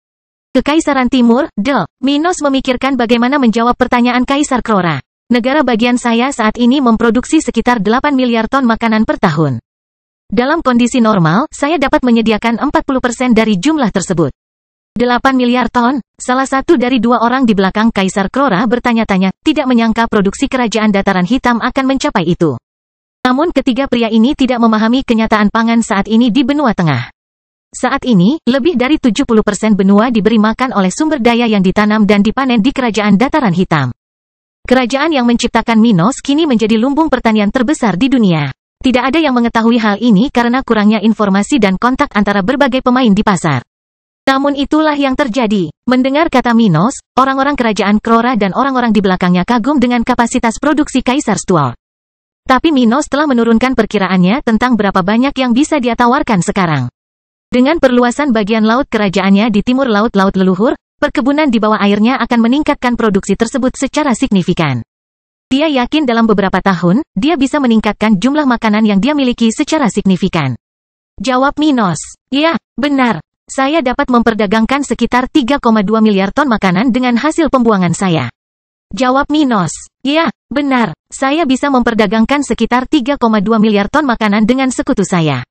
S1: Kekaisaran Timur, Minos memikirkan bagaimana menjawab pertanyaan Kaisar Krora. Negara bagian saya saat ini memproduksi sekitar 8 miliar ton makanan per tahun. Dalam kondisi normal, saya dapat menyediakan 40% dari jumlah tersebut. 8 miliar ton, salah satu dari dua orang di belakang Kaisar Krora bertanya-tanya, tidak menyangka produksi kerajaan Dataran Hitam akan mencapai itu. Namun ketiga pria ini tidak memahami kenyataan pangan saat ini di benua tengah. Saat ini, lebih dari 70% benua diberi makan oleh sumber daya yang ditanam dan dipanen di kerajaan Dataran Hitam. Kerajaan yang menciptakan Minos kini menjadi lumbung pertanian terbesar di dunia. Tidak ada yang mengetahui hal ini karena kurangnya informasi dan kontak antara berbagai pemain di pasar. Namun itulah yang terjadi. Mendengar kata Minos, orang-orang kerajaan Krora dan orang-orang di belakangnya kagum dengan kapasitas produksi Kaisar Stuart. Tapi Minos telah menurunkan perkiraannya tentang berapa banyak yang bisa dia tawarkan sekarang. Dengan perluasan bagian laut kerajaannya di timur laut-laut leluhur, perkebunan di bawah airnya akan meningkatkan produksi tersebut secara signifikan. Dia yakin dalam beberapa tahun, dia bisa meningkatkan jumlah makanan yang dia miliki secara signifikan. Jawab Minos, ya, benar. Saya dapat memperdagangkan sekitar 3,2 miliar ton makanan dengan hasil pembuangan saya. Jawab Minos, ya, benar. Saya bisa memperdagangkan sekitar 3,2 miliar ton makanan dengan sekutu saya.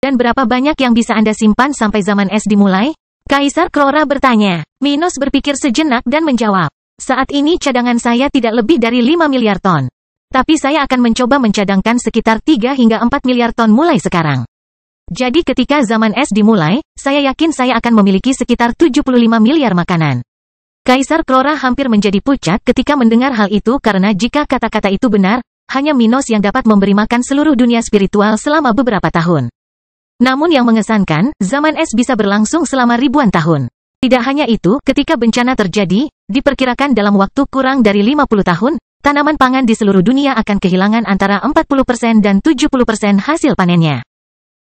S1: Dan berapa banyak yang bisa Anda simpan sampai zaman es dimulai? Kaisar Krora bertanya. Minos berpikir sejenak dan menjawab. Saat ini cadangan saya tidak lebih dari 5 miliar ton. Tapi saya akan mencoba mencadangkan sekitar 3 hingga 4 miliar ton mulai sekarang. Jadi ketika zaman es dimulai, saya yakin saya akan memiliki sekitar 75 miliar makanan. Kaisar Krora hampir menjadi pucat ketika mendengar hal itu karena jika kata-kata itu benar, hanya Minos yang dapat memberi makan seluruh dunia spiritual selama beberapa tahun. Namun yang mengesankan, zaman es bisa berlangsung selama ribuan tahun. Tidak hanya itu, ketika bencana terjadi, diperkirakan dalam waktu kurang dari 50 tahun, tanaman pangan di seluruh dunia akan kehilangan antara 40% dan 70% hasil panennya.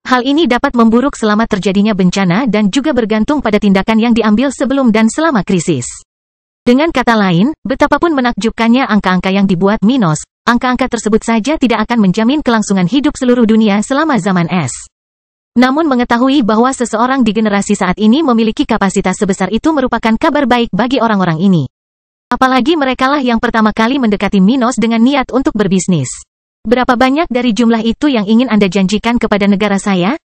S1: Hal ini dapat memburuk selama terjadinya bencana dan juga bergantung pada tindakan yang diambil sebelum dan selama krisis. Dengan kata lain, betapapun menakjubkannya angka-angka yang dibuat Minos, angka-angka tersebut saja tidak akan menjamin kelangsungan hidup seluruh dunia selama zaman es. Namun mengetahui bahwa seseorang di generasi saat ini memiliki kapasitas sebesar itu merupakan kabar baik bagi orang-orang ini. Apalagi merekalah yang pertama kali mendekati Minos dengan niat untuk berbisnis. Berapa banyak dari jumlah itu yang ingin Anda janjikan kepada negara saya?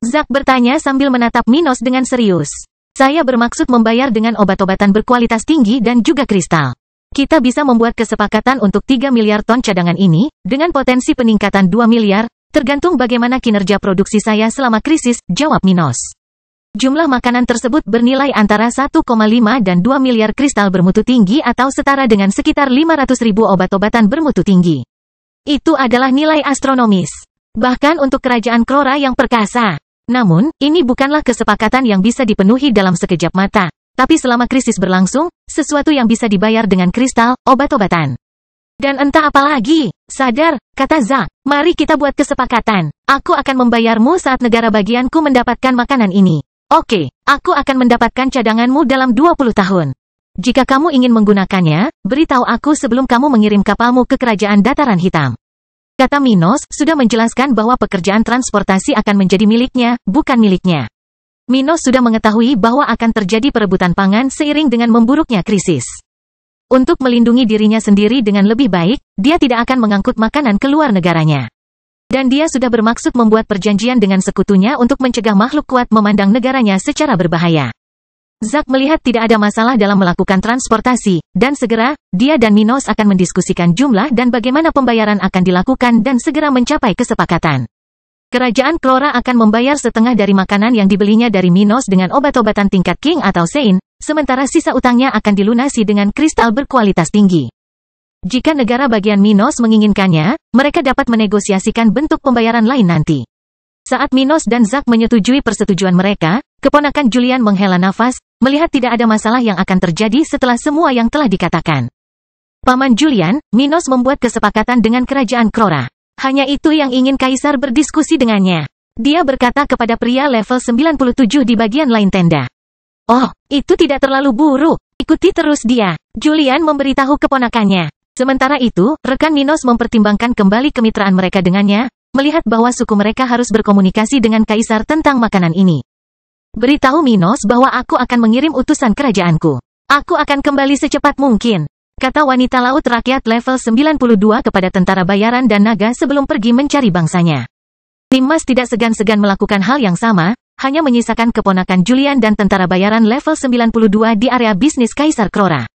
S1: Zack bertanya sambil menatap Minos dengan serius. Saya bermaksud membayar dengan obat-obatan berkualitas tinggi dan juga kristal. Kita bisa membuat kesepakatan untuk 3 miliar ton cadangan ini, dengan potensi peningkatan 2 miliar, tergantung bagaimana kinerja produksi saya selama krisis, jawab Minos. Jumlah makanan tersebut bernilai antara 1,5 dan 2 miliar kristal bermutu tinggi atau setara dengan sekitar 500.000 obat-obatan bermutu tinggi. Itu adalah nilai astronomis. Bahkan untuk kerajaan Krora yang perkasa. Namun, ini bukanlah kesepakatan yang bisa dipenuhi dalam sekejap mata. Tapi selama krisis berlangsung, sesuatu yang bisa dibayar dengan kristal, obat-obatan. Dan entah apa lagi. Sadar, kata Zack. Mari kita buat kesepakatan. Aku akan membayarmu saat negara bagianku mendapatkan makanan ini. Oke, aku akan mendapatkan cadanganmu dalam 20 tahun. Jika kamu ingin menggunakannya, beritahu aku sebelum kamu mengirim kapalmu ke kerajaan dataran hitam. Kata Minos, sudah menjelaskan bahwa pekerjaan transportasi akan menjadi miliknya, bukan miliknya. Minos sudah mengetahui bahwa akan terjadi perebutan pangan seiring dengan memburuknya krisis. Untuk melindungi dirinya sendiri dengan lebih baik, dia tidak akan mengangkut makanan ke luar negaranya. Dan dia sudah bermaksud membuat perjanjian dengan sekutunya untuk mencegah makhluk kuat memandang negaranya secara berbahaya. Zack melihat tidak ada masalah dalam melakukan transportasi, dan segera, dia dan Minos akan mendiskusikan jumlah dan bagaimana pembayaran akan dilakukan dan segera mencapai kesepakatan. Kerajaan Krora akan membayar setengah dari makanan yang dibelinya dari Minos dengan obat-obatan tingkat King atau Sein, sementara sisa utangnya akan dilunasi dengan kristal berkualitas tinggi. Jika negara bagian Minos menginginkannya, mereka dapat menegosiasikan bentuk pembayaran lain nanti. Saat Minos dan Zack menyetujui persetujuan mereka, keponakan Julian menghela nafas, melihat tidak ada masalah yang akan terjadi setelah semua yang telah dikatakan. Paman Julian, Minos membuat kesepakatan dengan kerajaan Krora. Hanya itu yang ingin Kaisar berdiskusi dengannya. Dia berkata kepada pria level 97 di bagian lain tenda. Oh, itu tidak terlalu buruk. Ikuti terus dia. Julian memberitahu keponakannya. Sementara itu, rekan Minos mempertimbangkan kembali kemitraan mereka dengannya, melihat bahwa suku mereka harus berkomunikasi dengan Kaisar tentang makanan ini. Beritahu Minos bahwa aku akan mengirim utusan kerajaanku. Aku akan kembali secepat mungkin. Kata wanita laut rakyat level 92 kepada tentara bayaran dan naga sebelum pergi mencari bangsanya. Nimas tidak segan-segan melakukan hal yang sama, hanya menyisakan keponakan Julian dan tentara bayaran level 92 di area bisnis Kaisar Krora.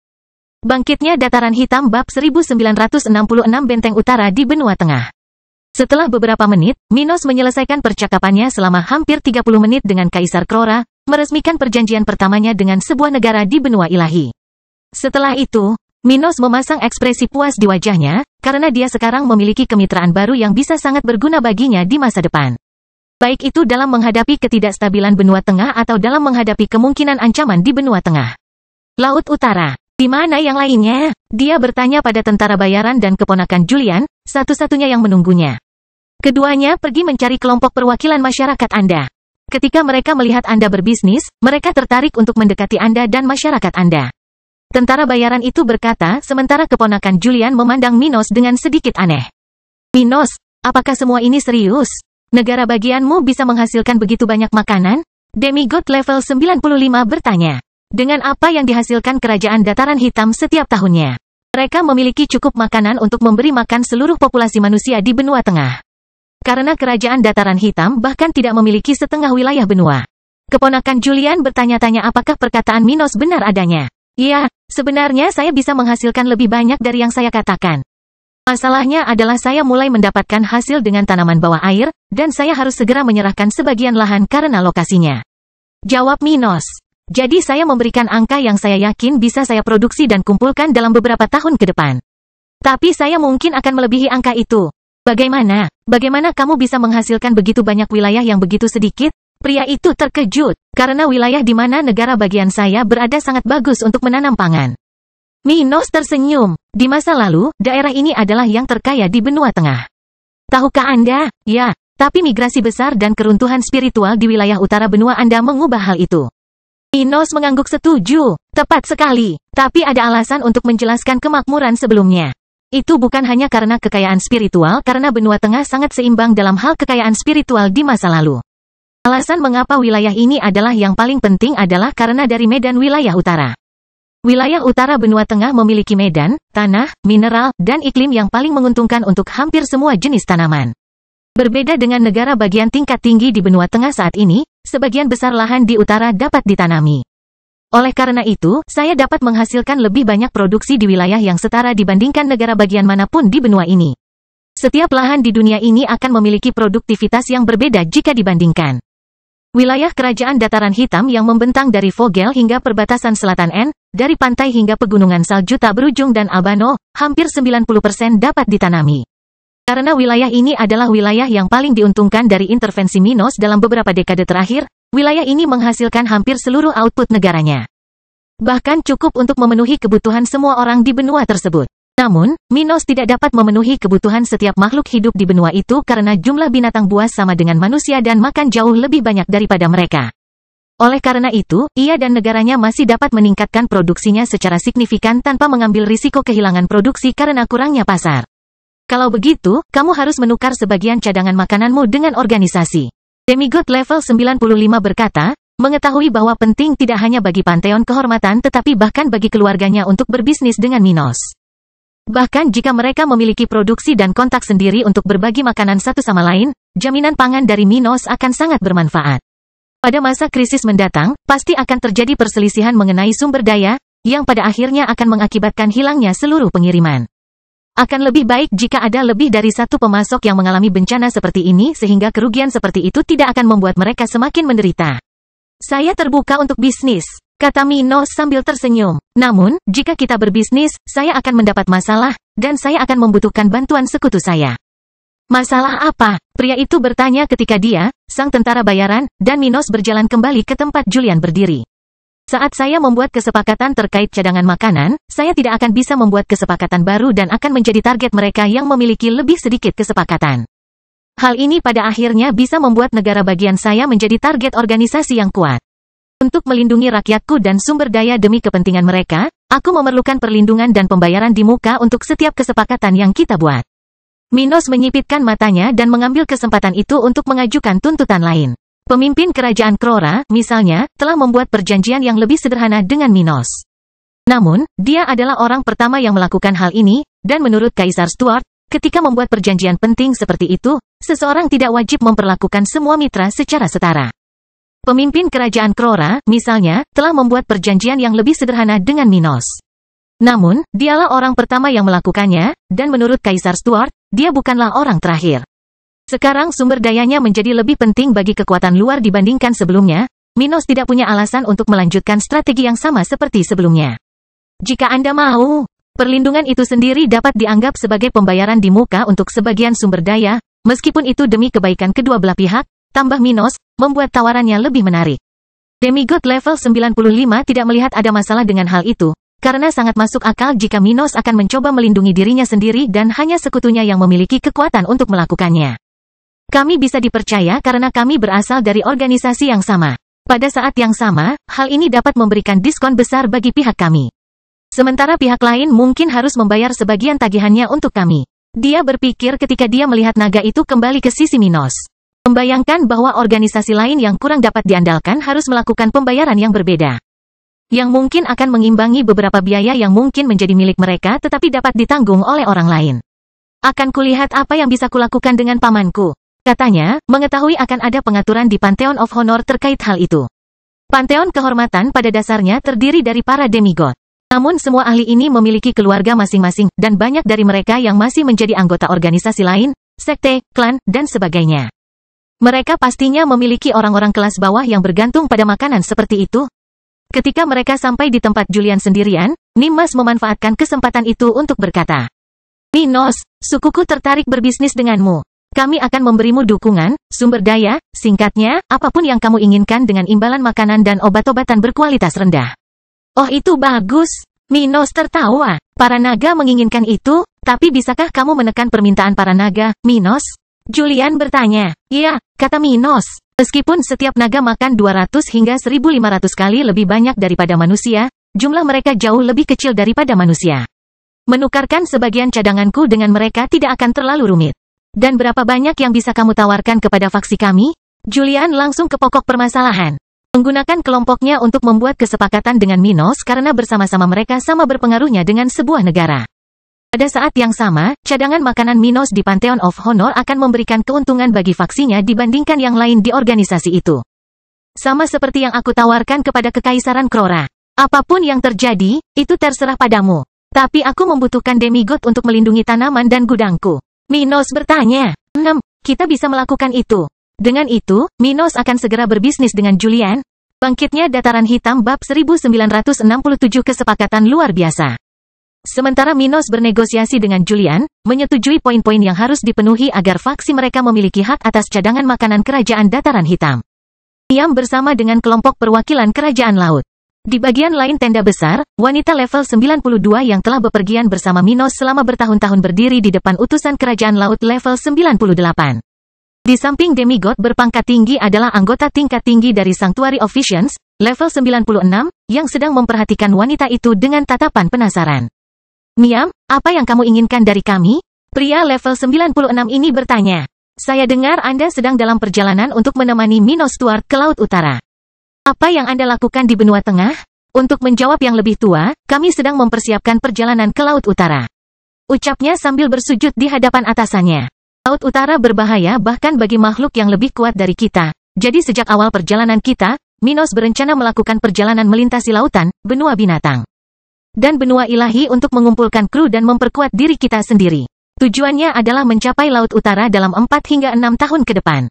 S1: Bangkitnya Dataran Hitam bab 1966 Benteng Utara di Benua Tengah. Setelah beberapa menit, Minos menyelesaikan percakapannya selama hampir 30 menit dengan Kaisar Krora, meresmikan perjanjian pertamanya dengan sebuah negara di benua ilahi. Setelah itu, Minos memasang ekspresi puas di wajahnya, karena dia sekarang memiliki kemitraan baru yang bisa sangat berguna baginya di masa depan. Baik itu dalam menghadapi ketidakstabilan benua tengah atau dalam menghadapi kemungkinan ancaman di benua tengah. Laut Utara, di mana yang lainnya? Dia bertanya pada tentara bayaran dan keponakan Julian, satu-satunya yang menunggunya. Keduanya pergi mencari kelompok perwakilan masyarakat Anda. Ketika mereka melihat Anda berbisnis, mereka tertarik untuk mendekati Anda dan masyarakat Anda. Tentara bayaran itu berkata, sementara keponakan Julian memandang Minos dengan sedikit aneh. Minos, apakah semua ini serius? Negara bagianmu bisa menghasilkan begitu banyak makanan? Demigod level 95 bertanya. Dengan apa yang dihasilkan kerajaan Dataran Hitam setiap tahunnya? Mereka memiliki cukup makanan untuk memberi makan seluruh populasi manusia di benua tengah. Karena kerajaan Dataran Hitam bahkan tidak memiliki setengah wilayah benua. Keponakan Julian bertanya-tanya apakah perkataan Minos benar adanya. Ya, sebenarnya saya bisa menghasilkan lebih banyak dari yang saya katakan. Masalahnya adalah saya mulai mendapatkan hasil dengan tanaman bawah air, dan saya harus segera menyerahkan sebagian lahan karena lokasinya. Jawab Minos. Jadi saya memberikan angka yang saya yakin bisa saya produksi dan kumpulkan dalam beberapa tahun ke depan. Tapi saya mungkin akan melebihi angka itu. Bagaimana? Bagaimana kamu bisa menghasilkan begitu banyak wilayah yang begitu sedikit? Pria itu terkejut, karena wilayah di mana negara bagian saya berada sangat bagus untuk menanam pangan. Minos tersenyum. Di masa lalu, daerah ini adalah yang terkaya di benua tengah. Tahukah Anda? Ya, tapi migrasi besar dan keruntuhan spiritual di wilayah utara benua Anda mengubah hal itu. Minos mengangguk setuju. Tepat sekali. Tapi ada alasan untuk menjelaskan kemakmuran sebelumnya. Itu bukan hanya karena kekayaan spiritual karena benua tengah sangat seimbang dalam hal kekayaan spiritual di masa lalu. Alasan mengapa wilayah ini adalah yang paling penting adalah karena dari medan wilayah utara. Wilayah utara benua tengah memiliki medan, tanah, mineral, dan iklim yang paling menguntungkan untuk hampir semua jenis tanaman. Berbeda dengan negara bagian tingkat tinggi di benua tengah saat ini, sebagian besar lahan di utara dapat ditanami. Oleh karena itu, saya dapat menghasilkan lebih banyak produksi di wilayah yang setara dibandingkan negara bagian manapun di benua ini. Setiap lahan di dunia ini akan memiliki produktivitas yang berbeda jika dibandingkan. Wilayah kerajaan dataran hitam yang membentang dari Vogel hingga perbatasan selatan N, dari pantai hingga pegunungan salju tak berujung dan Albano, hampir 90% dapat ditanami. Karena wilayah ini adalah wilayah yang paling diuntungkan dari intervensi Minos dalam beberapa dekade terakhir, wilayah ini menghasilkan hampir seluruh output negaranya. Bahkan cukup untuk memenuhi kebutuhan semua orang di benua tersebut. Namun, Minos tidak dapat memenuhi kebutuhan setiap makhluk hidup di benua itu karena jumlah binatang buas sama dengan manusia dan makan jauh lebih banyak daripada mereka. Oleh karena itu, ia dan negaranya masih dapat meningkatkan produksinya secara signifikan tanpa mengambil risiko kehilangan produksi karena kurangnya pasar. Kalau begitu, kamu harus menukar sebagian cadangan makananmu dengan organisasi. Demigod level 95 berkata, mengetahui bahwa penting tidak hanya bagi Pantheon kehormatan tetapi bahkan bagi keluarganya untuk berbisnis dengan Minos. Bahkan jika mereka memiliki produksi dan kontak sendiri untuk berbagi makanan satu sama lain, jaminan pangan dari Minos akan sangat bermanfaat. Pada masa krisis mendatang, pasti akan terjadi perselisihan mengenai sumber daya, yang pada akhirnya akan mengakibatkan hilangnya seluruh pengiriman. Akan lebih baik jika ada lebih dari satu pemasok yang mengalami bencana seperti ini sehingga kerugian seperti itu tidak akan membuat mereka semakin menderita. Saya terbuka untuk bisnis, kata Minos sambil tersenyum. Namun, jika kita berbisnis, saya akan mendapat masalah, dan saya akan membutuhkan bantuan sekutu saya. Masalah apa? Pria itu bertanya ketika dia, sang tentara bayaran, dan Minos berjalan kembali ke tempat Julian berdiri. Saat saya membuat kesepakatan terkait cadangan makanan, saya tidak akan bisa membuat kesepakatan baru dan akan menjadi target mereka yang memiliki lebih sedikit kesepakatan. Hal ini pada akhirnya bisa membuat negara bagian saya menjadi target organisasi yang kuat. Untuk melindungi rakyatku dan sumber daya demi kepentingan mereka, aku memerlukan perlindungan dan pembayaran di muka untuk setiap kesepakatan yang kita buat. Minos menyipitkan matanya dan mengambil kesempatan itu untuk mengajukan tuntutan lain. Pemimpin kerajaan Krora, misalnya, telah membuat perjanjian yang lebih sederhana dengan Minos. Namun, dia adalah orang pertama yang melakukan hal ini, dan menurut Kaisar Stuart, ketika membuat perjanjian penting seperti itu, seseorang tidak wajib memperlakukan semua mitra secara setara. Pemimpin kerajaan Krora, misalnya, telah membuat perjanjian yang lebih sederhana dengan Minos. Namun, dialah orang pertama yang melakukannya, dan menurut Kaisar Stuart, dia bukanlah orang terakhir. Sekarang sumber dayanya menjadi lebih penting bagi kekuatan luar dibandingkan sebelumnya, Minos tidak punya alasan untuk melanjutkan strategi yang sama seperti sebelumnya. Jika Anda mau, perlindungan itu sendiri dapat dianggap sebagai pembayaran di muka untuk sebagian sumber daya, meskipun itu demi kebaikan kedua belah pihak, tambah Minos, membuat tawarannya lebih menarik. Demigod level 95 tidak melihat ada masalah dengan hal itu, karena sangat masuk akal jika Minos akan mencoba melindungi dirinya sendiri dan hanya sekutunya yang memiliki kekuatan untuk melakukannya. Kami bisa dipercaya karena kami berasal dari organisasi yang sama. Pada saat yang sama, hal ini dapat memberikan diskon besar bagi pihak kami. Sementara pihak lain mungkin harus membayar sebagian tagihannya untuk kami. Dia berpikir ketika dia melihat naga itu kembali ke sisi Minos. Membayangkan bahwa organisasi lain yang kurang dapat diandalkan harus melakukan pembayaran yang berbeda. Yang mungkin akan mengimbangi beberapa biaya yang mungkin menjadi milik mereka tetapi dapat ditanggung oleh orang lain. Akan kulihat apa yang bisa kulakukan dengan pamanku. Katanya, mengetahui akan ada pengaturan di Pantheon of Honor terkait hal itu. Pantheon kehormatan pada dasarnya terdiri dari para demigod. Namun semua ahli ini memiliki keluarga masing-masing, dan banyak dari mereka yang masih menjadi anggota organisasi lain, sekte, klan, dan sebagainya. Mereka pastinya memiliki orang-orang kelas bawah yang bergantung pada makanan seperti itu. Ketika mereka sampai di tempat Julian sendirian, Nimas memanfaatkan kesempatan itu untuk berkata, Minos, sukuku tertarik berbisnis denganmu. Kami akan memberimu dukungan, sumber daya, singkatnya, apapun yang kamu inginkan dengan imbalan makanan dan obat-obatan berkualitas rendah. Oh itu bagus. Minos tertawa. Para naga menginginkan itu, tapi bisakah kamu menekan permintaan para naga, Minos? Julian bertanya. Iya, kata Minos. Meskipun setiap naga makan 200 hingga 1500 kali lebih banyak daripada manusia, jumlah mereka jauh lebih kecil daripada manusia. Menukarkan sebagian cadanganku dengan mereka tidak akan terlalu rumit. Dan berapa banyak yang bisa kamu tawarkan kepada faksi kami? Julian langsung ke pokok permasalahan. Menggunakan kelompoknya untuk membuat kesepakatan dengan Minos karena bersama-sama mereka sama berpengaruhnya dengan sebuah negara. Pada saat yang sama, cadangan makanan Minos di Pantheon of Honor akan memberikan keuntungan bagi faksinya dibandingkan yang lain di organisasi itu. Sama seperti yang aku tawarkan kepada Kekaisaran Krora. Apapun yang terjadi, itu terserah padamu. Tapi aku membutuhkan demigod untuk melindungi tanaman dan gudangku. Minos bertanya, kita bisa melakukan itu. Dengan itu, Minos akan segera berbisnis dengan Julian. Bangkitnya Dataran Hitam bab 1967 kesepakatan luar biasa. Sementara Minos bernegosiasi dengan Julian, menyetujui poin-poin yang harus dipenuhi agar faksi mereka memiliki hak atas cadangan makanan kerajaan Dataran Hitam. Niam bersama dengan kelompok perwakilan kerajaan laut. Di bagian lain tenda besar, wanita level 92 yang telah bepergian bersama Minos selama bertahun-tahun berdiri di depan utusan kerajaan laut level 98. Di samping demigod berpangkat tinggi adalah anggota tingkat tinggi dari Sanctuary Officials, level 96, yang sedang memperhatikan wanita itu dengan tatapan penasaran. Niam, apa yang kamu inginkan dari kami? Pria level 96 ini bertanya. Saya dengar Anda sedang dalam perjalanan untuk menemani Minos Stuart ke Laut Utara. Apa yang Anda lakukan di benua tengah? Untuk menjawab yang lebih tua, kami sedang mempersiapkan perjalanan ke Laut Utara. Ucapnya sambil bersujud di hadapan atasannya. Laut Utara berbahaya bahkan bagi makhluk yang lebih kuat dari kita. Jadi sejak awal perjalanan kita, Minos berencana melakukan perjalanan melintasi lautan, benua binatang, dan benua ilahi untuk mengumpulkan kru dan memperkuat diri kita sendiri. Tujuannya adalah mencapai Laut Utara dalam 4 hingga 6 tahun ke depan.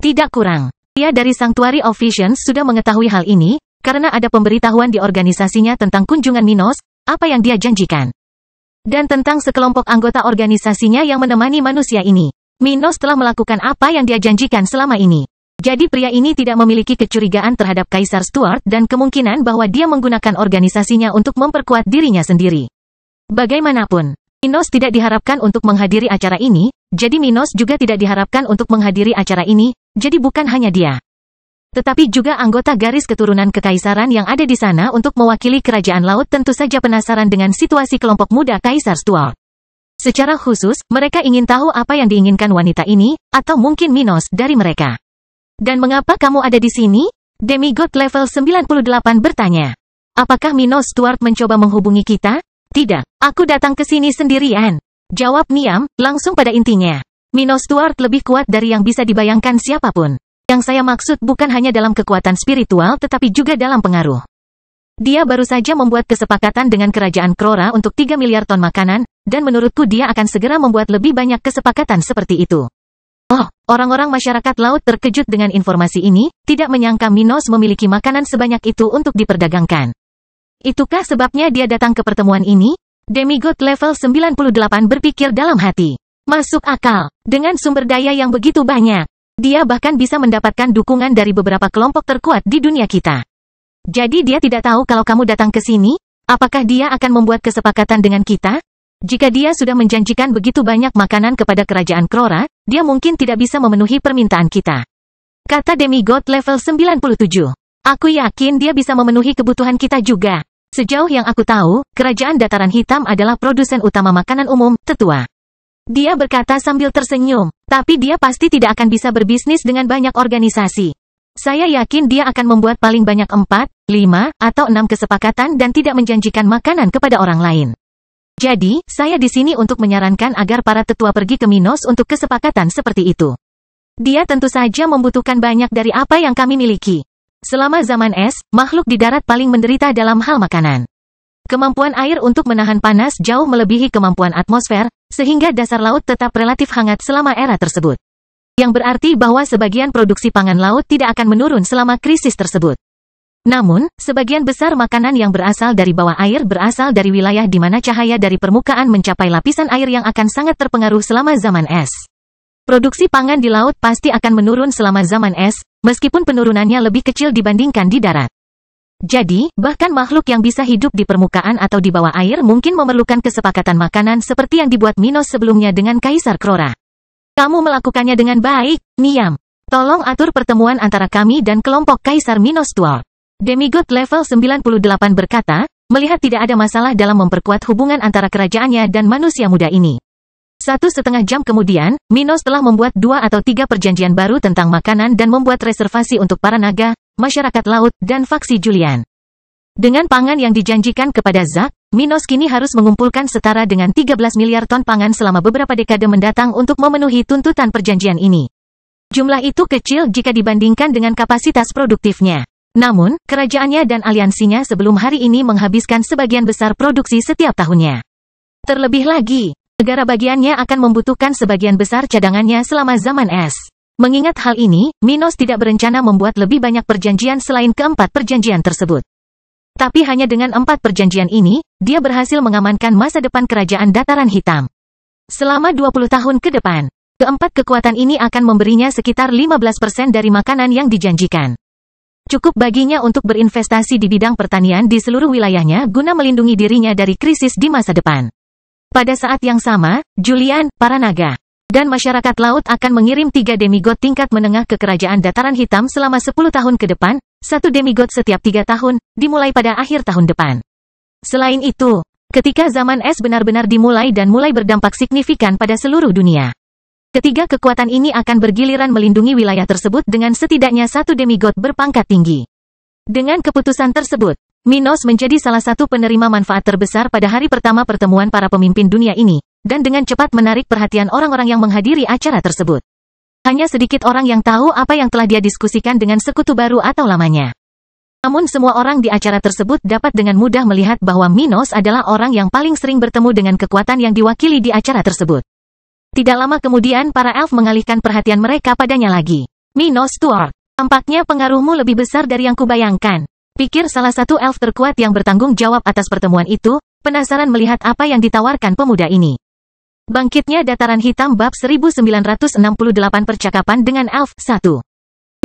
S1: Tidak kurang. Dia dari Sanctuary Officials sudah mengetahui hal ini, karena ada pemberitahuan di organisasinya tentang kunjungan Minos, apa yang dia janjikan. Dan tentang sekelompok anggota organisasinya yang menemani manusia ini. Minos telah melakukan apa yang dia janjikan selama ini. Jadi pria ini tidak memiliki kecurigaan terhadap Kaisar Stuart dan kemungkinan bahwa dia menggunakan organisasinya untuk memperkuat dirinya sendiri. Bagaimanapun, Minos tidak diharapkan untuk menghadiri acara ini, jadi Minos juga tidak diharapkan untuk menghadiri acara ini, jadi bukan hanya dia. Tetapi juga anggota garis keturunan kekaisaran yang ada di sana untuk mewakili kerajaan laut tentu saja penasaran dengan situasi kelompok muda Kaisar Stuart. Secara khusus, mereka ingin tahu apa yang diinginkan wanita ini, atau mungkin Minos dari mereka. Dan mengapa kamu ada di sini? Demigod level 98 bertanya. Apakah Minos Stuart mencoba menghubungi kita? Tidak, aku datang ke sini sendirian. Jawab Niam, langsung pada intinya. Minos Stuart lebih kuat dari yang bisa dibayangkan siapapun. Yang saya maksud bukan hanya dalam kekuatan spiritual tetapi juga dalam pengaruh. Dia baru saja membuat kesepakatan dengan kerajaan Krora untuk 3 miliar ton makanan, dan menurutku dia akan segera membuat lebih banyak kesepakatan seperti itu. Oh, orang-orang masyarakat laut terkejut dengan informasi ini, tidak menyangka Minos memiliki makanan sebanyak itu untuk diperdagangkan. Itukah sebabnya dia datang ke pertemuan ini? Demigod level 98 berpikir dalam hati. Masuk akal, dengan sumber daya yang begitu banyak. Dia bahkan bisa mendapatkan dukungan dari beberapa kelompok terkuat di dunia kita. Jadi dia tidak tahu kalau kamu datang ke sini? Apakah dia akan membuat kesepakatan dengan kita? Jika dia sudah menjanjikan begitu banyak makanan kepada kerajaan Krora, dia mungkin tidak bisa memenuhi permintaan kita. Kata demigod level 97. Aku yakin dia bisa memenuhi kebutuhan kita juga. Sejauh yang aku tahu, kerajaan Dataran Hitam adalah produsen utama makanan umum, tetua. Dia berkata sambil tersenyum, tapi dia pasti tidak akan bisa berbisnis dengan banyak organisasi. Saya yakin dia akan membuat paling banyak 4, 5, atau 6 kesepakatan dan tidak menjanjikan makanan kepada orang lain. Jadi, saya di sini untuk menyarankan agar para tetua pergi ke Minos untuk kesepakatan seperti itu. Dia tentu saja membutuhkan banyak dari apa yang kami miliki. Selama zaman es, makhluk di darat paling menderita dalam hal makanan. Kemampuan air untuk menahan panas jauh melebihi kemampuan atmosfer, sehingga dasar laut tetap relatif hangat selama era tersebut. Yang berarti bahwa sebagian produksi pangan laut tidak akan menurun selama krisis tersebut. Namun, sebagian besar makanan yang berasal dari bawah air berasal dari wilayah di mana cahaya dari permukaan mencapai lapisan air yang akan sangat terpengaruh selama zaman es. Produksi pangan di laut pasti akan menurun selama zaman es, meskipun penurunannya lebih kecil dibandingkan di darat. Jadi, bahkan makhluk yang bisa hidup di permukaan atau di bawah air mungkin memerlukan kesepakatan makanan seperti yang dibuat Minos sebelumnya dengan Kaisar Krora. Kamu melakukannya dengan baik, Niam. Tolong atur pertemuan antara kami dan kelompok Kaisar Minos Stuart. Demigod level 98 berkata, melihat tidak ada masalah dalam memperkuat hubungan antara kerajaannya dan manusia muda ini. 1,5 jam kemudian, Minos telah membuat 2 atau 3 perjanjian baru tentang makanan dan membuat reservasi untuk para naga, masyarakat laut, dan faksi Julian. Dengan pangan yang dijanjikan kepada Zack, Minos kini harus mengumpulkan setara dengan 13 miliar ton pangan selama beberapa dekade mendatang untuk memenuhi tuntutan perjanjian ini. Jumlah itu kecil jika dibandingkan dengan kapasitas produktifnya. Namun, kerajaannya dan aliansinya sebelum hari ini menghabiskan sebagian besar produksi setiap tahunnya. Terlebih lagi, negara bagiannya akan membutuhkan sebagian besar cadangannya selama zaman es. Mengingat hal ini, Minos tidak berencana membuat lebih banyak perjanjian selain keempat perjanjian tersebut. Tapi hanya dengan 4 perjanjian ini, dia berhasil mengamankan masa depan kerajaan Dataran Hitam. Selama 20 tahun ke depan, keempat kekuatan ini akan memberinya sekitar 15% dari makanan yang dijanjikan. Cukup baginya untuk berinvestasi di bidang pertanian di seluruh wilayahnya guna melindungi dirinya dari krisis di masa depan. Pada saat yang sama, Julian, para naga, dan masyarakat laut akan mengirim 3 demigod tingkat menengah ke kerajaan Dataran Hitam selama 10 tahun ke depan, 1 demigod setiap 3 tahun, dimulai pada akhir tahun depan. Selain itu, ketika zaman es benar-benar dimulai dan mulai berdampak signifikan pada seluruh dunia, ketiga kekuatan ini akan bergiliran melindungi wilayah tersebut dengan setidaknya 1 demigod berpangkat tinggi. Dengan keputusan tersebut, Minos menjadi salah satu penerima manfaat terbesar pada hari pertama pertemuan para pemimpin dunia ini, dan dengan cepat menarik perhatian orang-orang yang menghadiri acara tersebut. Hanya sedikit orang yang tahu apa yang telah dia diskusikan dengan sekutu baru atau lamanya. Namun semua orang di acara tersebut dapat dengan mudah melihat bahwa Minos adalah orang yang paling sering bertemu dengan kekuatan yang diwakili di acara tersebut. Tidak lama kemudian para elf mengalihkan perhatian mereka padanya lagi. Minos Stuart, tampaknya pengaruhmu lebih besar dari yang kubayangkan. Pikir salah satu elf terkuat yang bertanggung jawab atas pertemuan itu, penasaran melihat apa yang ditawarkan pemuda ini. Bangkitnya Dataran Hitam bab 1968 percakapan dengan elf 1.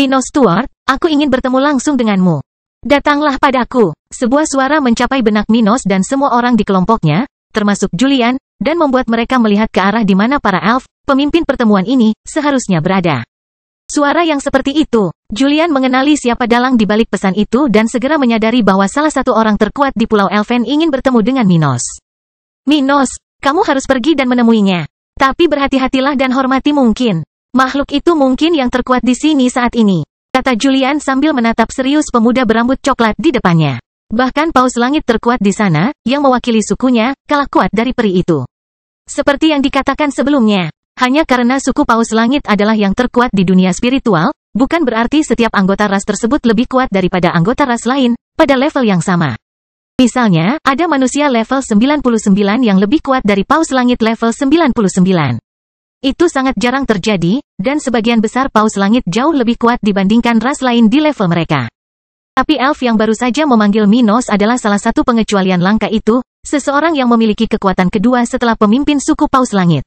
S1: Minos Stuart, aku ingin bertemu langsung denganmu. Datanglah padaku. Sebuah suara mencapai benak Minos dan semua orang di kelompoknya, termasuk Julian, dan membuat mereka melihat ke arah di mana para elf, pemimpin pertemuan ini, seharusnya berada. Suara yang seperti itu, Julian mengenali siapa dalang di balik pesan itu dan segera menyadari bahwa salah satu orang terkuat di Pulau Elven ingin bertemu dengan Minos. Minos, kamu harus pergi dan menemuinya. Tapi berhati-hatilah dan hormati mungkin. Makhluk itu mungkin yang terkuat di sini saat ini, kata Julian sambil menatap serius pemuda berambut coklat di depannya. Bahkan paus langit terkuat di sana, yang mewakili sukunya, kalah kuat dari peri itu. Seperti yang dikatakan sebelumnya, hanya karena suku paus langit adalah yang terkuat di dunia spiritual, bukan berarti setiap anggota ras tersebut lebih kuat daripada anggota ras lain, pada level yang sama. Misalnya, ada manusia level 99 yang lebih kuat dari paus langit level 99. Itu sangat jarang terjadi, dan sebagian besar paus langit jauh lebih kuat dibandingkan ras lain di level mereka. Tapi elf yang baru saja memanggil Minos adalah salah satu pengecualian langka itu, seseorang yang memiliki kekuatan kedua setelah pemimpin suku paus langit.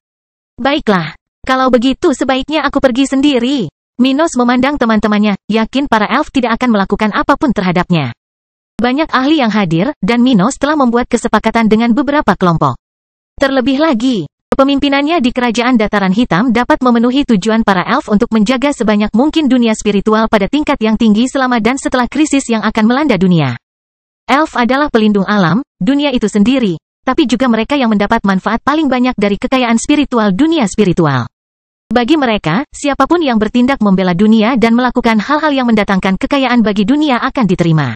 S1: Baiklah, kalau begitu sebaiknya aku pergi sendiri. Minos memandang teman-temannya, yakin para elf tidak akan melakukan apapun terhadapnya. Banyak ahli yang hadir, dan Minos telah membuat kesepakatan dengan beberapa kelompok. Terlebih lagi, kepemimpinannya di kerajaan Dataran Hitam dapat memenuhi tujuan para elf untuk menjaga sebanyak mungkin dunia spiritual pada tingkat yang tinggi selama dan setelah krisis yang akan melanda dunia. Elf adalah pelindung alam, dunia itu sendiri, tapi juga mereka yang mendapat manfaat paling banyak dari kekayaan spiritual dunia spiritual. Bagi mereka, siapapun yang bertindak membela dunia dan melakukan hal-hal yang mendatangkan kekayaan bagi dunia akan diterima.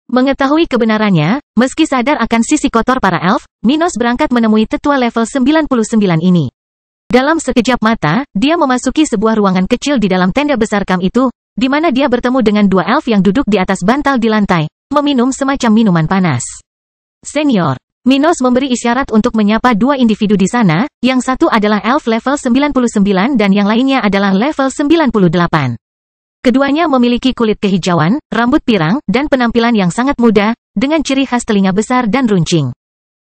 S1: Mengetahui kebenarannya, meski sadar akan sisi kotor para elf, Minos berangkat menemui tetua level 99 ini. Dalam sekejap mata, dia memasuki sebuah ruangan kecil di dalam tenda besar kam itu, di mana dia bertemu dengan 2 elf yang duduk di atas bantal di lantai, meminum semacam minuman panas. Senior, Minos memberi isyarat untuk menyapa 2 individu di sana, yang satu adalah elf level 99 dan yang lainnya adalah level 98. Keduanya memiliki kulit kehijauan, rambut pirang, dan penampilan yang sangat muda, dengan ciri khas telinga besar dan runcing.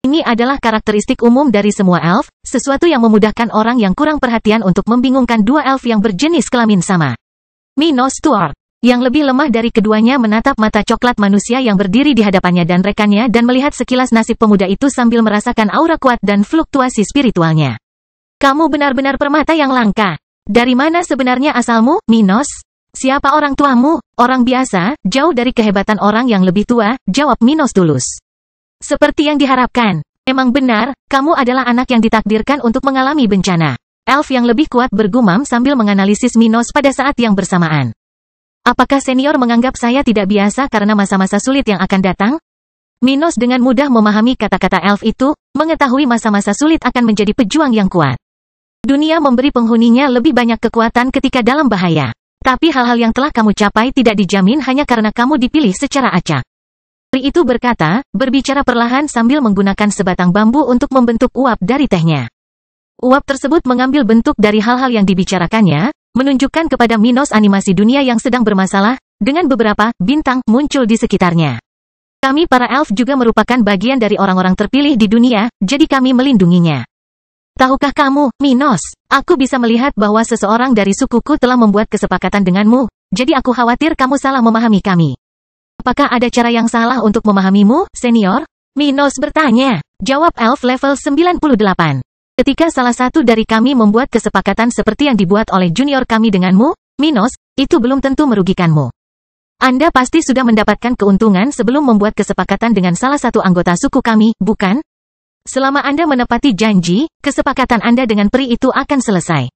S1: Ini adalah karakteristik umum dari semua elf, sesuatu yang memudahkan orang yang kurang perhatian untuk membingungkan 2 elf yang berjenis kelamin sama. Minos Stuart, yang lebih lemah dari keduanya menatap mata coklat manusia yang berdiri di hadapannya dan rekannya dan melihat sekilas nasib pemuda itu sambil merasakan aura kuat dan fluktuasi spiritualnya. Kamu benar-benar permata yang langka. Dari mana sebenarnya asalmu, Minos? Siapa orang tuamu? Orang biasa, jauh dari kehebatan orang yang lebih tua, jawab Minos tulus. Seperti yang diharapkan, Emang benar, kamu adalah anak yang ditakdirkan untuk mengalami bencana. Elf yang lebih kuat bergumam sambil menganalisis Minos pada saat yang bersamaan. Apakah senior menganggap saya tidak biasa karena masa-masa sulit yang akan datang? Minos dengan mudah memahami kata-kata elf itu, mengetahui masa-masa sulit akan menjadi pejuang yang kuat. Dunia memberi penghuninya lebih banyak kekuatan ketika dalam bahaya. Tapi hal-hal yang telah kamu capai tidak dijamin hanya karena kamu dipilih secara acak. Peri itu berkata, berbicara perlahan sambil menggunakan sebatang bambu untuk membentuk uap dari tehnya. Uap tersebut mengambil bentuk dari hal-hal yang dibicarakannya, menunjukkan kepada Minos animasi dunia yang sedang bermasalah, dengan beberapa bintang muncul di sekitarnya. Kami para elf juga merupakan bagian dari orang-orang terpilih di dunia, jadi kami melindunginya. Tahukah kamu, Minos, aku bisa melihat bahwa seseorang dari sukuku telah membuat kesepakatan denganmu, jadi aku khawatir kamu salah memahami kami. Apakah ada cara yang salah untuk memahamimu, senior? Minos bertanya. Jawab elf level 98. Ketika salah satu dari kami membuat kesepakatan seperti yang dibuat oleh junior kami denganmu, Minos, itu belum tentu merugikanmu. Anda pasti sudah mendapatkan keuntungan sebelum membuat kesepakatan dengan salah satu anggota suku kami, bukan? Selama Anda menepati janji, kesepakatan Anda dengan peri itu akan selesai.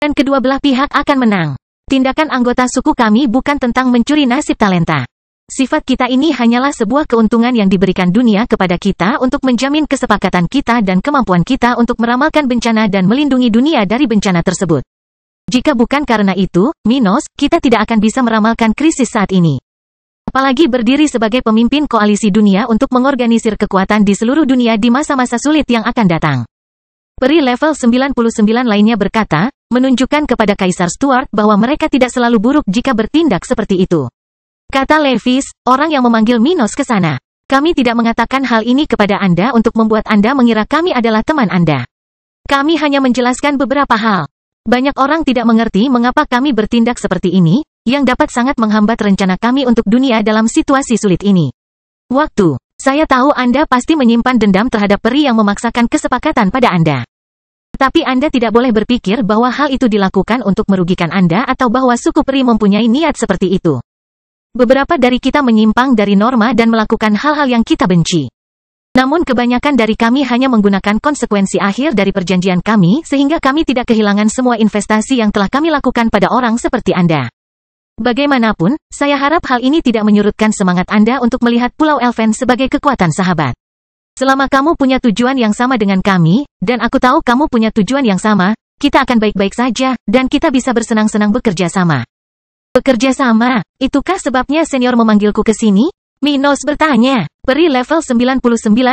S1: Dan kedua belah pihak akan menang. Tindakan anggota suku kami bukan tentang mencuri nasib talenta. Sifat kita ini hanyalah sebuah keuntungan yang diberikan dunia kepada kita untuk menjamin kesepakatan kita dan kemampuan kita untuk meramalkan bencana dan melindungi dunia dari bencana tersebut. Jika bukan karena itu, Minos, kita tidak akan bisa meramalkan krisis saat ini. Apalagi berdiri sebagai pemimpin koalisi dunia untuk mengorganisir kekuatan di seluruh dunia di masa-masa sulit yang akan datang. Peri level 99 lainnya berkata, menunjukkan kepada Kaisar Stuart bahwa mereka tidak selalu buruk jika bertindak seperti itu. Kata Levis, orang yang memanggil Minos ke sana. Kami tidak mengatakan hal ini kepada Anda untuk membuat Anda mengira kami adalah teman Anda. Kami hanya menjelaskan beberapa hal. Banyak orang tidak mengerti mengapa kami bertindak seperti ini, yang dapat sangat menghambat rencana kami untuk dunia dalam situasi sulit ini. Waktu. Saya tahu Anda pasti menyimpan dendam terhadap peri yang memaksakan kesepakatan pada Anda. Tapi Anda tidak boleh berpikir bahwa hal itu dilakukan untuk merugikan Anda atau bahwa suku peri mempunyai niat seperti itu. Beberapa dari kita menyimpang dari norma dan melakukan hal-hal yang kita benci. Namun kebanyakan dari kami hanya menggunakan konsekuensi akhir dari perjanjian kami sehingga kami tidak kehilangan semua investasi yang telah kami lakukan pada orang seperti Anda. Bagaimanapun, saya harap hal ini tidak menyurutkan semangat Anda untuk melihat Pulau Elven sebagai kekuatan sahabat. Selama kamu punya tujuan yang sama dengan kami, dan aku tahu kamu punya tujuan yang sama, kita akan baik-baik saja, dan kita bisa bersenang-senang bekerja sama. Bekerja sama, itukah sebabnya senior memanggilku ke sini? Minos bertanya. Peri level 99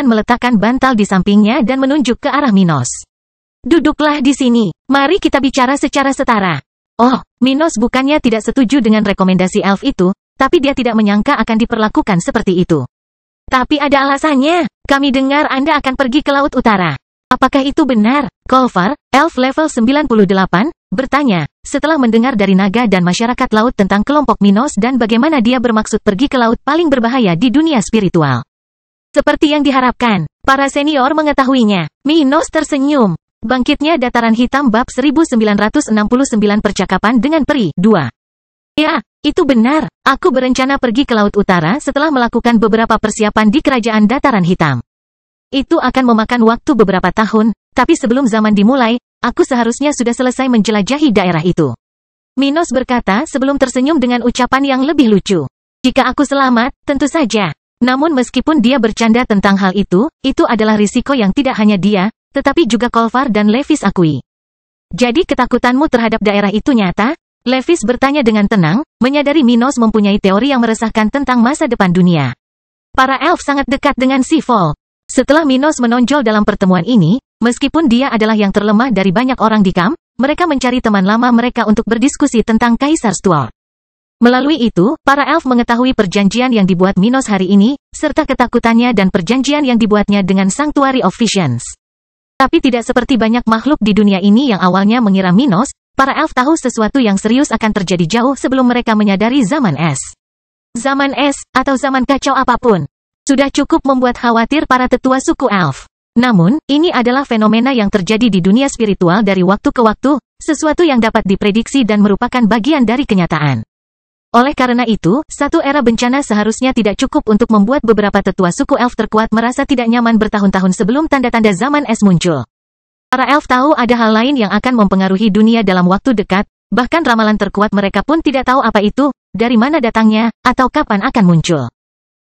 S1: meletakkan bantal di sampingnya dan menunjuk ke arah Minos. Duduklah di sini. Mari kita bicara secara setara. Oh, Minos bukannya tidak setuju dengan rekomendasi elf itu, tapi dia tidak menyangka akan diperlakukan seperti itu. Tapi ada alasannya. Kami dengar Anda akan pergi ke Laut Utara. Apakah itu benar? Kolvar, elf level 98, bertanya, setelah mendengar dari naga dan masyarakat laut tentang kelompok Minos dan bagaimana dia bermaksud pergi ke laut paling berbahaya di dunia spiritual. Seperti yang diharapkan, para senior mengetahuinya. Minos tersenyum. Bangkitnya Dataran Hitam bab 1969 percakapan dengan peri. 2. Ya, itu benar. Aku berencana pergi ke Laut Utara setelah melakukan beberapa persiapan di Kerajaan Dataran Hitam. Itu akan memakan waktu beberapa tahun, tapi sebelum zaman dimulai, aku seharusnya sudah selesai menjelajahi daerah itu. Minos berkata sebelum tersenyum dengan ucapan yang lebih lucu. Jika aku selamat, tentu saja. Namun meskipun dia bercanda tentang hal itu adalah risiko yang tidak hanya dia, tetapi juga Kolvar dan Levis akui. Jadi ketakutanmu terhadap daerah itu nyata? Levis bertanya dengan tenang, menyadari Minos mempunyai teori yang meresahkan tentang masa depan dunia. Para elf sangat dekat dengan si Folk. Setelah Minos menonjol dalam pertemuan ini, meskipun dia adalah yang terlemah dari banyak orang di kamp, mereka mencari teman lama mereka untuk berdiskusi tentang Kaisar Stuart. Melalui itu, para elf mengetahui perjanjian yang dibuat Minos hari ini, serta ketakutannya dan perjanjian yang dibuatnya dengan Sanctuary of Visions. Tapi tidak seperti banyak makhluk di dunia ini yang awalnya mengira Minos, para elf tahu sesuatu yang serius akan terjadi jauh sebelum mereka menyadari zaman es. Zaman es, atau zaman kacau apapun. Sudah cukup membuat khawatir para tetua suku elf. Namun, ini adalah fenomena yang terjadi di dunia spiritual dari waktu ke waktu, sesuatu yang dapat diprediksi dan merupakan bagian dari kenyataan. Oleh karena itu, satu era bencana seharusnya tidak cukup untuk membuat beberapa tetua suku elf terkuat merasa tidak nyaman bertahun-tahun sebelum tanda-tanda zaman es muncul. Para elf tahu ada hal lain yang akan mempengaruhi dunia dalam waktu dekat, bahkan ramalan terkuat mereka pun tidak tahu apa itu, dari mana datangnya, atau kapan akan muncul.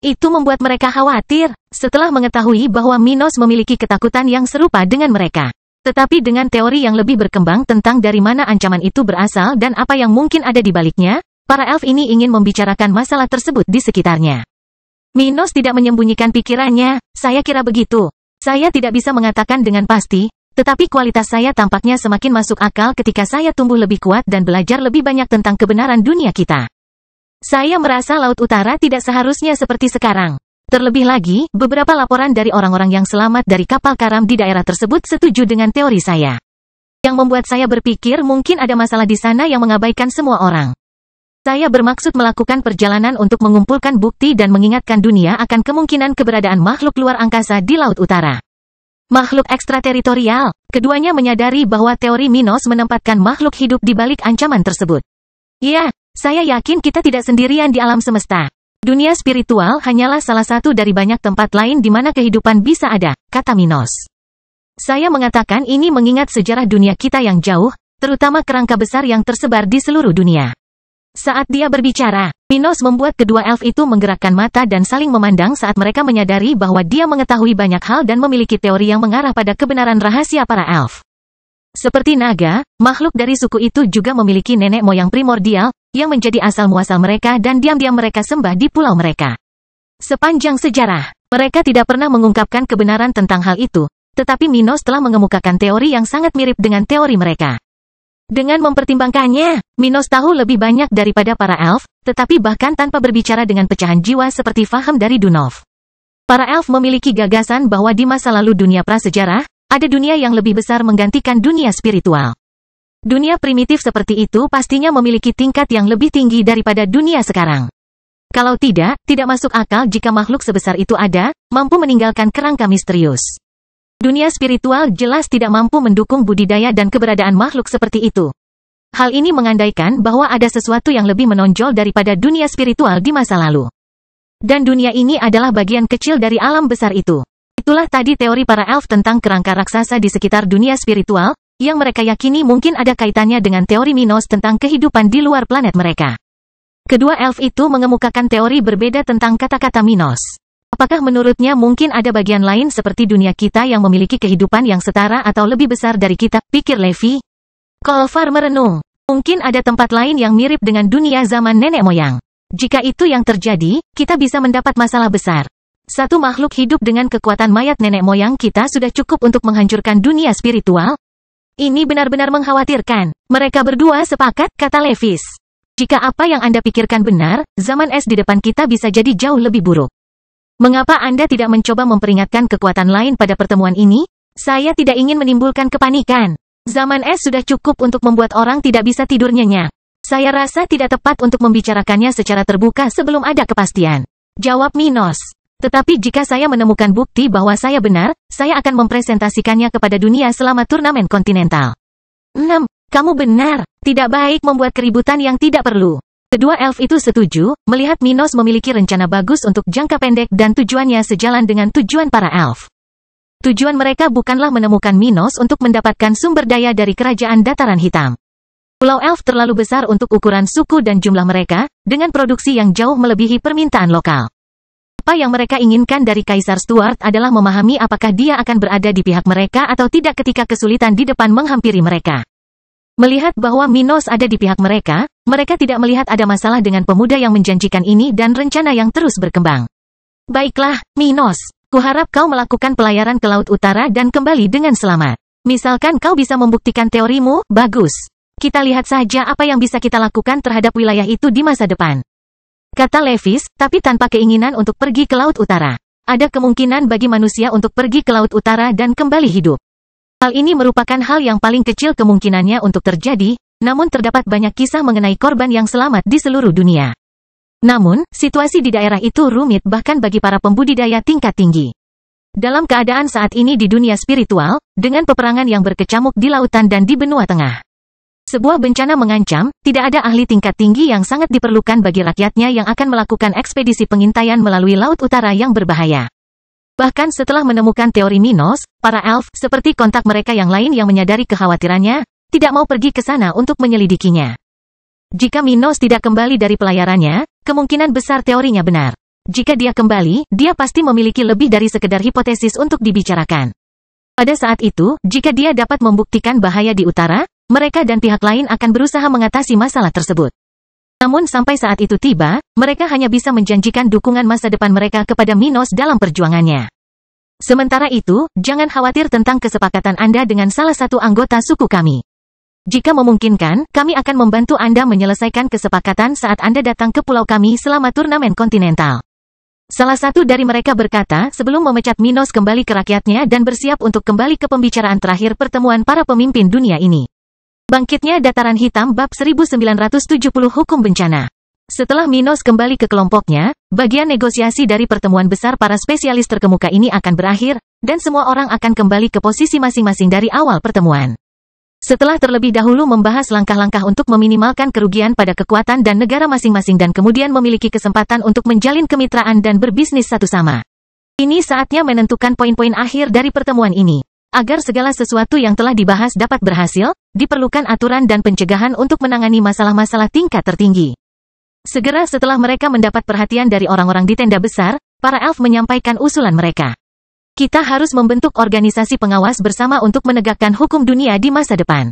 S1: Itu membuat mereka khawatir, setelah mengetahui bahwa Minos memiliki ketakutan yang serupa dengan mereka. Tetapi dengan teori yang lebih berkembang tentang dari mana ancaman itu berasal dan apa yang mungkin ada di baliknya, para elf ini ingin membicarakan masalah tersebut di sekitarnya. Minos tidak menyembunyikan pikirannya, saya kira begitu. Saya tidak bisa mengatakan dengan pasti, tetapi kualitas saya tampaknya semakin masuk akal ketika saya tumbuh lebih kuat dan belajar lebih banyak tentang kebenaran dunia kita. Saya merasa Laut Utara tidak seharusnya seperti sekarang. Terlebih lagi, beberapa laporan dari orang-orang yang selamat dari kapal karam di daerah tersebut setuju dengan teori saya. Yang membuat saya berpikir mungkin ada masalah di sana yang mengabaikan semua orang. Saya bermaksud melakukan perjalanan untuk mengumpulkan bukti dan mengingatkan dunia akan kemungkinan keberadaan makhluk luar angkasa di Laut Utara. Makhluk ekstrateritorial, keduanya menyadari bahwa teori Minos menempatkan makhluk hidup di balik ancaman tersebut. Ya, saya yakin kita tidak sendirian di alam semesta. Dunia spiritual hanyalah salah satu dari banyak tempat lain di mana kehidupan bisa ada, kata Minos. Saya mengatakan ini mengingat sejarah dunia kita yang jauh, terutama kerangka besar yang tersebar di seluruh dunia. Saat dia berbicara, Minos membuat kedua elf itu menggerakkan mata dan saling memandang saat mereka menyadari bahwa dia mengetahui banyak hal dan memiliki teori yang mengarah pada kebenaran rahasia para elf. Seperti naga, makhluk dari suku itu juga memiliki nenek moyang primordial, yang menjadi asal-muasal mereka dan diam-diam mereka sembah di pulau mereka. Sepanjang sejarah, mereka tidak pernah mengungkapkan kebenaran tentang hal itu, tetapi Minos telah mengemukakan teori yang sangat mirip dengan teori mereka. Dengan mempertimbangkannya, Minos tahu lebih banyak daripada para elf, tetapi bahkan tanpa berbicara dengan pecahan jiwa seperti faham dari Dunov. Para elf memiliki gagasan bahwa di masa lalu dunia prasejarah, ada dunia yang lebih besar menggantikan dunia spiritual. Dunia primitif seperti itu pastinya memiliki tingkat yang lebih tinggi daripada dunia sekarang. Kalau tidak masuk akal jika makhluk sebesar itu ada, mampu meninggalkan kerangka misterius. Dunia spiritual jelas tidak mampu mendukung budidaya dan keberadaan makhluk seperti itu. Hal ini mengandaikan bahwa ada sesuatu yang lebih menonjol daripada dunia spiritual di masa lalu. Dan dunia ini adalah bagian kecil dari alam besar itu. Itulah tadi teori para elf tentang kerangka raksasa di sekitar dunia spiritual, yang mereka yakini mungkin ada kaitannya dengan teori Minos tentang kehidupan di luar planet mereka. Kedua elf itu mengemukakan teori berbeda tentang kata-kata Minos. Apakah menurutnya mungkin ada bagian lain seperti dunia kita yang memiliki kehidupan yang setara atau lebih besar dari kita, pikir Levi? Kolfar merenung. Mungkin ada tempat lain yang mirip dengan dunia zaman nenek moyang. Jika itu yang terjadi, kita bisa mendapat masalah besar. Satu makhluk hidup dengan kekuatan mayat nenek moyang kita sudah cukup untuk menghancurkan dunia spiritual? Ini benar-benar mengkhawatirkan. Mereka berdua sepakat, kata Levis. Jika apa yang Anda pikirkan benar, zaman es di depan kita bisa jadi jauh lebih buruk. Mengapa Anda tidak mencoba memperingatkan kekuatan lain pada pertemuan ini? Saya tidak ingin menimbulkan kepanikan. Zaman es sudah cukup untuk membuat orang tidak bisa tidur nyenyak. Saya rasa tidak tepat untuk membicarakannya secara terbuka sebelum ada kepastian. Jawab Minos. Tetapi jika saya menemukan bukti bahwa saya benar, saya akan mempresentasikannya kepada dunia selama turnamen kontinental. 6. Kamu benar. Tidak baik membuat keributan yang tidak perlu. Kedua elf itu setuju, melihat Minos memiliki rencana bagus untuk jangka pendek dan tujuannya sejalan dengan tujuan para elf. Tujuan mereka bukanlah menemukan Minos untuk mendapatkan sumber daya dari kerajaan dataran hitam. Pulau elf terlalu besar untuk ukuran suku dan jumlah mereka, dengan produksi yang jauh melebihi permintaan lokal. Apa yang mereka inginkan dari Kaisar Stuart adalah memahami apakah dia akan berada di pihak mereka atau tidak ketika kesulitan di depan menghampiri mereka. Melihat bahwa Minos ada di pihak mereka, mereka tidak melihat ada masalah dengan pemuda yang menjanjikan ini dan rencana yang terus berkembang. Baiklah, Minos, kuharap kau melakukan pelayaran ke Laut Utara dan kembali dengan selamat. Misalkan kau bisa membuktikan teorimu, bagus. Kita lihat saja apa yang bisa kita lakukan terhadap wilayah itu di masa depan. Kata Levis, tapi tanpa keinginan untuk pergi ke Laut Utara. Ada kemungkinan bagi manusia untuk pergi ke Laut Utara dan kembali hidup. Hal ini merupakan hal yang paling kecil kemungkinannya untuk terjadi, namun terdapat banyak kisah mengenai korban yang selamat di seluruh dunia. Namun, situasi di daerah itu rumit bahkan bagi para pembudidaya tingkat tinggi. Dalam keadaan saat ini di dunia spiritual, dengan peperangan yang berkecamuk di lautan dan di benua tengah. Sebuah bencana mengancam, tidak ada ahli tingkat tinggi yang sangat diperlukan bagi rakyatnya yang akan melakukan ekspedisi pengintaian melalui Laut Utara yang berbahaya. Bahkan setelah menemukan teori Minos, para elf, seperti kontak mereka yang lain yang menyadari kekhawatirannya, tidak mau pergi ke sana untuk menyelidikinya. Jika Minos tidak kembali dari pelayarannya, kemungkinan besar teorinya benar. Jika dia kembali, dia pasti memiliki lebih dari sekedar hipotesis untuk dibicarakan. Pada saat itu, jika dia dapat membuktikan bahaya di utara, mereka dan pihak lain akan berusaha mengatasi masalah tersebut. Namun sampai saat itu tiba, mereka hanya bisa menjanjikan dukungan masa depan mereka kepada Minos dalam perjuangannya. Sementara itu, jangan khawatir tentang kesepakatan Anda dengan salah satu anggota suku kami. Jika memungkinkan, kami akan membantu Anda menyelesaikan kesepakatan saat Anda datang ke pulau kami selama turnamen kontinental. Salah satu dari mereka berkata sebelum memecat Minos kembali ke rakyatnya dan bersiap untuk kembali ke pembicaraan terakhir pertemuan para pemimpin dunia ini. Bangkitnya Dataran Hitam bab 1970 Hukum Bencana. Setelah Minos kembali ke kelompoknya, bagian negosiasi dari pertemuan besar para spesialis terkemuka ini akan berakhir, dan semua orang akan kembali ke posisi masing-masing dari awal pertemuan. Setelah terlebih dahulu membahas langkah-langkah untuk meminimalkan kerugian pada kekuatan dan negara masing-masing dan kemudian memiliki kesempatan untuk menjalin kemitraan dan berbisnis satu sama. Ini saatnya menentukan poin-poin akhir dari pertemuan ini. Agar segala sesuatu yang telah dibahas dapat berhasil, diperlukan aturan dan pencegahan untuk menangani masalah-masalah tingkat tertinggi. Segera setelah mereka mendapat perhatian dari orang-orang di tenda besar, para elf menyampaikan usulan mereka. Kita harus membentuk organisasi pengawas bersama untuk menegakkan hukum dunia di masa depan.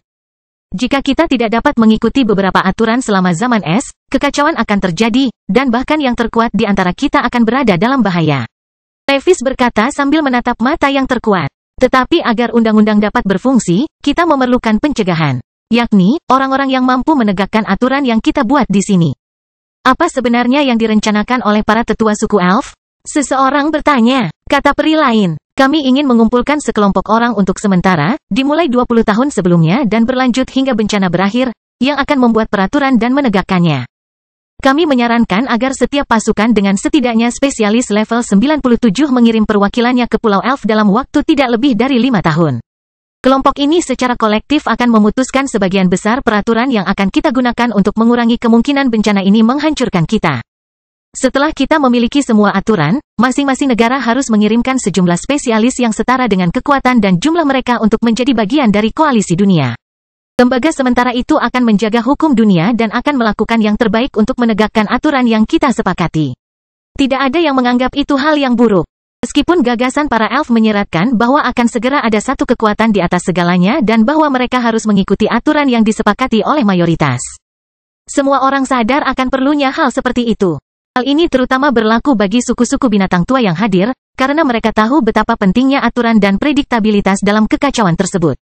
S1: Jika kita tidak dapat mengikuti beberapa aturan selama zaman es, kekacauan akan terjadi, dan bahkan yang terkuat di antara kita akan berada dalam bahaya. Levis berkata sambil menatap mata yang terkuat. Tetapi agar undang-undang dapat berfungsi, kita memerlukan pencegahan. Yakni, orang-orang yang mampu menegakkan aturan yang kita buat di sini. Apa sebenarnya yang direncanakan oleh para tetua suku elf? Seseorang bertanya, kata peri lain. Kami ingin mengumpulkan sekelompok orang untuk sementara, dimulai 20 tahun sebelumnya dan berlanjut hingga bencana berakhir, yang akan membuat peraturan dan menegakkannya. Kami menyarankan agar setiap pasukan dengan setidaknya spesialis level 97 mengirim perwakilannya ke Pulau Elf dalam waktu tidak lebih dari 5 tahun. Kelompok ini secara kolektif akan memutuskan sebagian besar peraturan yang akan kita gunakan untuk mengurangi kemungkinan bencana ini menghancurkan kita. Setelah kita memiliki semua aturan, masing-masing negara harus mengirimkan sejumlah spesialis yang setara dengan kekuatan dan jumlah mereka untuk menjadi bagian dari koalisi dunia. Lembaga sementara itu akan menjaga hukum dunia dan akan melakukan yang terbaik untuk menegakkan aturan yang kita sepakati. Tidak ada yang menganggap itu hal yang buruk. Meskipun gagasan para elf menyeratkan bahwa akan segera ada satu kekuatan di atas segalanya dan bahwa mereka harus mengikuti aturan yang disepakati oleh mayoritas. Semua orang sadar akan perlunya hal seperti itu. Hal ini terutama berlaku bagi suku-suku binatang tua yang hadir, karena mereka tahu betapa pentingnya aturan dan prediktabilitas dalam kekacauan tersebut.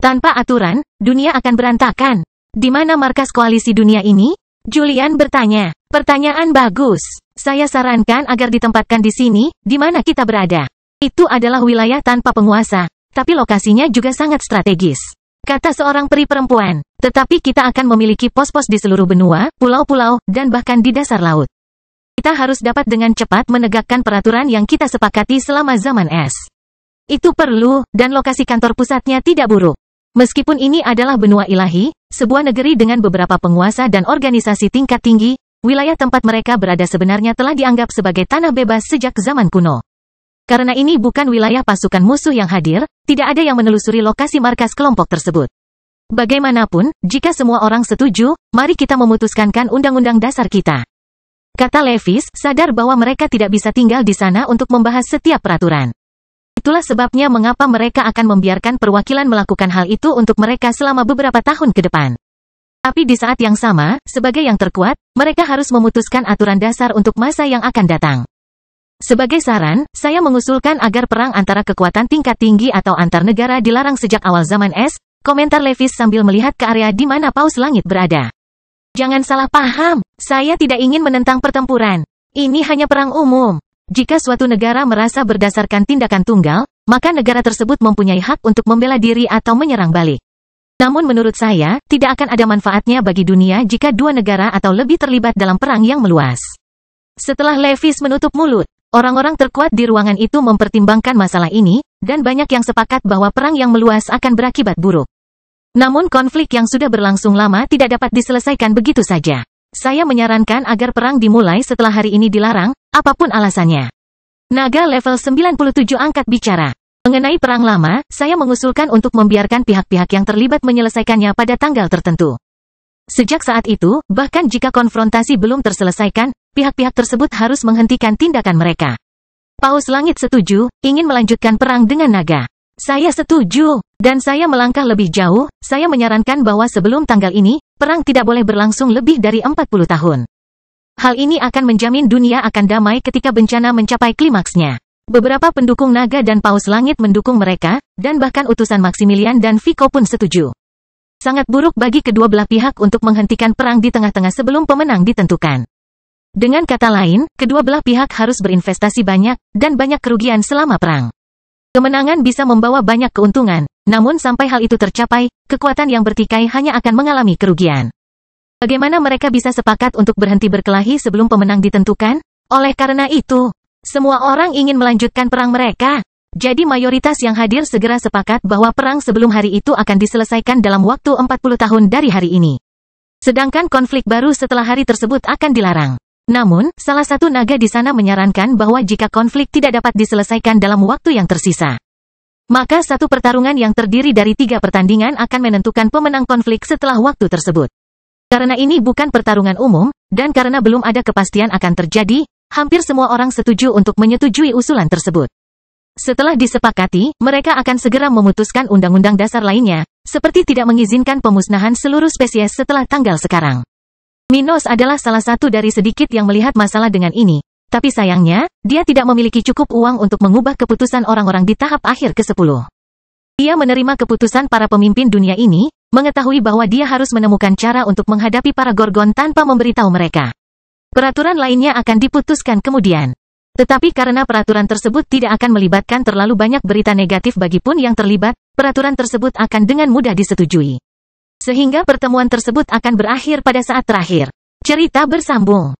S1: Tanpa aturan, dunia akan berantakan. Di mana markas koalisi dunia ini? Julian bertanya. Pertanyaan bagus. Saya sarankan agar ditempatkan di sini, di mana kita berada. Itu adalah wilayah tanpa penguasa, tapi lokasinya juga sangat strategis. Kata seorang peri perempuan. Tetapi kita akan memiliki pos-pos di seluruh benua, pulau-pulau, dan bahkan di dasar laut. Kita harus dapat dengan cepat menegakkan peraturan yang kita sepakati selama zaman es. Itu perlu, dan lokasi kantor pusatnya tidak buruk. Meskipun ini adalah benua ilahi, sebuah negeri dengan beberapa penguasa dan organisasi tingkat tinggi, wilayah tempat mereka berada sebenarnya telah dianggap sebagai tanah bebas sejak zaman kuno. Karena ini bukan wilayah pasukan musuh yang hadir, tidak ada yang menelusuri lokasi markas kelompok tersebut. Bagaimanapun, jika semua orang setuju, mari kita memutuskan undang-undang dasar kita. Kata Levis, sadar bahwa mereka tidak bisa tinggal di sana untuk membahas setiap peraturan. Itulah sebabnya mengapa mereka akan membiarkan perwakilan melakukan hal itu untuk mereka selama beberapa tahun ke depan. Tapi di saat yang sama, sebagai yang terkuat, mereka harus memutuskan aturan dasar untuk masa yang akan datang. Sebagai saran, saya mengusulkan agar perang antara kekuatan tingkat tinggi atau antar negara dilarang sejak awal zaman es, komentar Levis sambil melihat ke area di mana Paus Langit berada. Jangan salah paham, saya tidak ingin menentang pertempuran. Ini hanya perang umum. Jika suatu negara merasa berdasarkan tindakan tunggal, maka negara tersebut mempunyai hak untuk membela diri atau menyerang balik. Namun menurut saya, tidak akan ada manfaatnya bagi dunia jika dua negara atau lebih terlibat dalam perang yang meluas. Setelah Levis menutup mulut, orang-orang terkuat di ruangan itu mempertimbangkan masalah ini, dan banyak yang sepakat bahwa perang yang meluas akan berakibat buruk. Namun konflik yang sudah berlangsung lama tidak dapat diselesaikan begitu saja. Saya menyarankan agar perang dimulai setelah hari ini dilarang, apapun alasannya. Naga level 97 angkat bicara. Mengenai perang lama, saya mengusulkan untuk membiarkan pihak-pihak yang terlibat menyelesaikannya pada tanggal tertentu. Sejak saat itu, bahkan jika konfrontasi belum terselesaikan, pihak-pihak tersebut harus menghentikan tindakan mereka. Paus Langit setuju, ingin melanjutkan perang dengan naga. Saya setuju, dan saya melangkah lebih jauh, saya menyarankan bahwa sebelum tanggal ini, perang tidak boleh berlangsung lebih dari 40 tahun. Hal ini akan menjamin dunia akan damai ketika bencana mencapai klimaksnya. Beberapa pendukung naga dan Paus Langit mendukung mereka, dan bahkan utusan Maximilian dan Vico pun setuju. Sangat buruk bagi kedua belah pihak untuk menghentikan perang di tengah-tengah sebelum pemenang ditentukan. Dengan kata lain, kedua belah pihak harus berinvestasi banyak, dan banyak kerugian selama perang. Kemenangan bisa membawa banyak keuntungan, namun sampai hal itu tercapai, kekuatan yang bertikai hanya akan mengalami kerugian. Bagaimana mereka bisa sepakat untuk berhenti berkelahi sebelum pemenang ditentukan? Oleh karena itu, semua orang ingin melanjutkan perang mereka. Jadi mayoritas yang hadir segera sepakat bahwa perang sebelum hari itu akan diselesaikan dalam waktu 40 tahun dari hari ini. Sedangkan konflik baru setelah hari tersebut akan dilarang. Namun, salah satu naga di sana menyarankan bahwa jika konflik tidak dapat diselesaikan dalam waktu yang tersisa, maka satu pertarungan yang terdiri dari 3 pertandingan akan menentukan pemenang konflik setelah waktu tersebut. Karena ini bukan pertarungan umum, dan karena belum ada kepastian akan terjadi, hampir semua orang setuju untuk menyetujui usulan tersebut. Setelah disepakati, mereka akan segera memutuskan undang-undang dasar lainnya, seperti tidak mengizinkan pemusnahan seluruh spesies setelah tanggal sekarang. Minos adalah salah satu dari sedikit yang melihat masalah dengan ini, tapi sayangnya, dia tidak memiliki cukup uang untuk mengubah keputusan orang-orang di tahap akhir ke-10. Dia menerima keputusan para pemimpin dunia ini, mengetahui bahwa dia harus menemukan cara untuk menghadapi para Gorgon tanpa memberitahu mereka. Peraturan lainnya akan diputuskan kemudian. Tetapi karena peraturan tersebut tidak akan melibatkan terlalu banyak berita negatif bagi pun yang terlibat, peraturan tersebut akan dengan mudah disetujui. Sehingga pertemuan tersebut akan berakhir pada saat terakhir. Cerita bersambung.